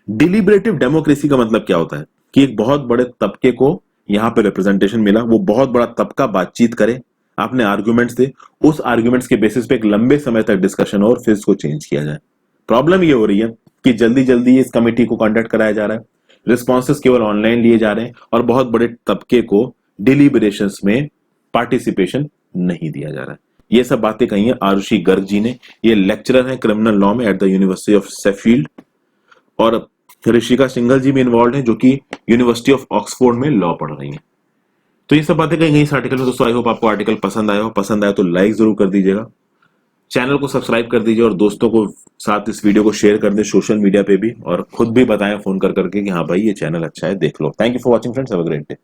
डिलिबरेटिव डेमोक्रेसी का मतलब क्या होता है कि एक बहुत बड़े तबके को यहाँ पे रिप्रेजेंटेशन मिला, वो बहुत बड़ा तबका बातचीत करे, आपने आर्गुमेंट्स दे, उस आर्गुमेंट्स के बेसिस पे एक लंबे समय तक डिस्कशन और फिर इसको चेंज किया जाए। प्रॉब्लम ये हो रही है कि जल्दी जल्दी इस कमेटी को कंडक्ट कराया जा रहा है, रिस्पॉन्सेस केवल ऑनलाइन लिए जा रहे हैं और बहुत बड़े तबके को डिलिबरेशंस में पार्टिसिपेशन नहीं दिया जा रहा है। ये सब बातें कही है आरुषि गर्ग जी ने। ये लेक्चरर है क्रिमिनल लॉ में at the university of Sheffield, और ऋषिका सिंघल जी भी इन्वॉल्व हैं जो कि यूनिवर्सिटी ऑफ ऑक्सफोर्ड में लॉ पढ़ रही हैं। तो ये सब बातें कही गई इस आर्टिकल में। दोस्तों आई होप आपको आर्टिकल पसंद आया हो। पसंद आया तो लाइक जरूर कर दीजिएगा, चैनल को सब्सक्राइब कर दीजिए और दोस्तों को साथ इस वीडियो को शेयर कर दें सोशल मीडिया पे भी, और खुद भी बताएं फोन कर करके कि हाँ भाई ये चैनल अच्छा है, देख लो। Thank you for watching friends, have a great day.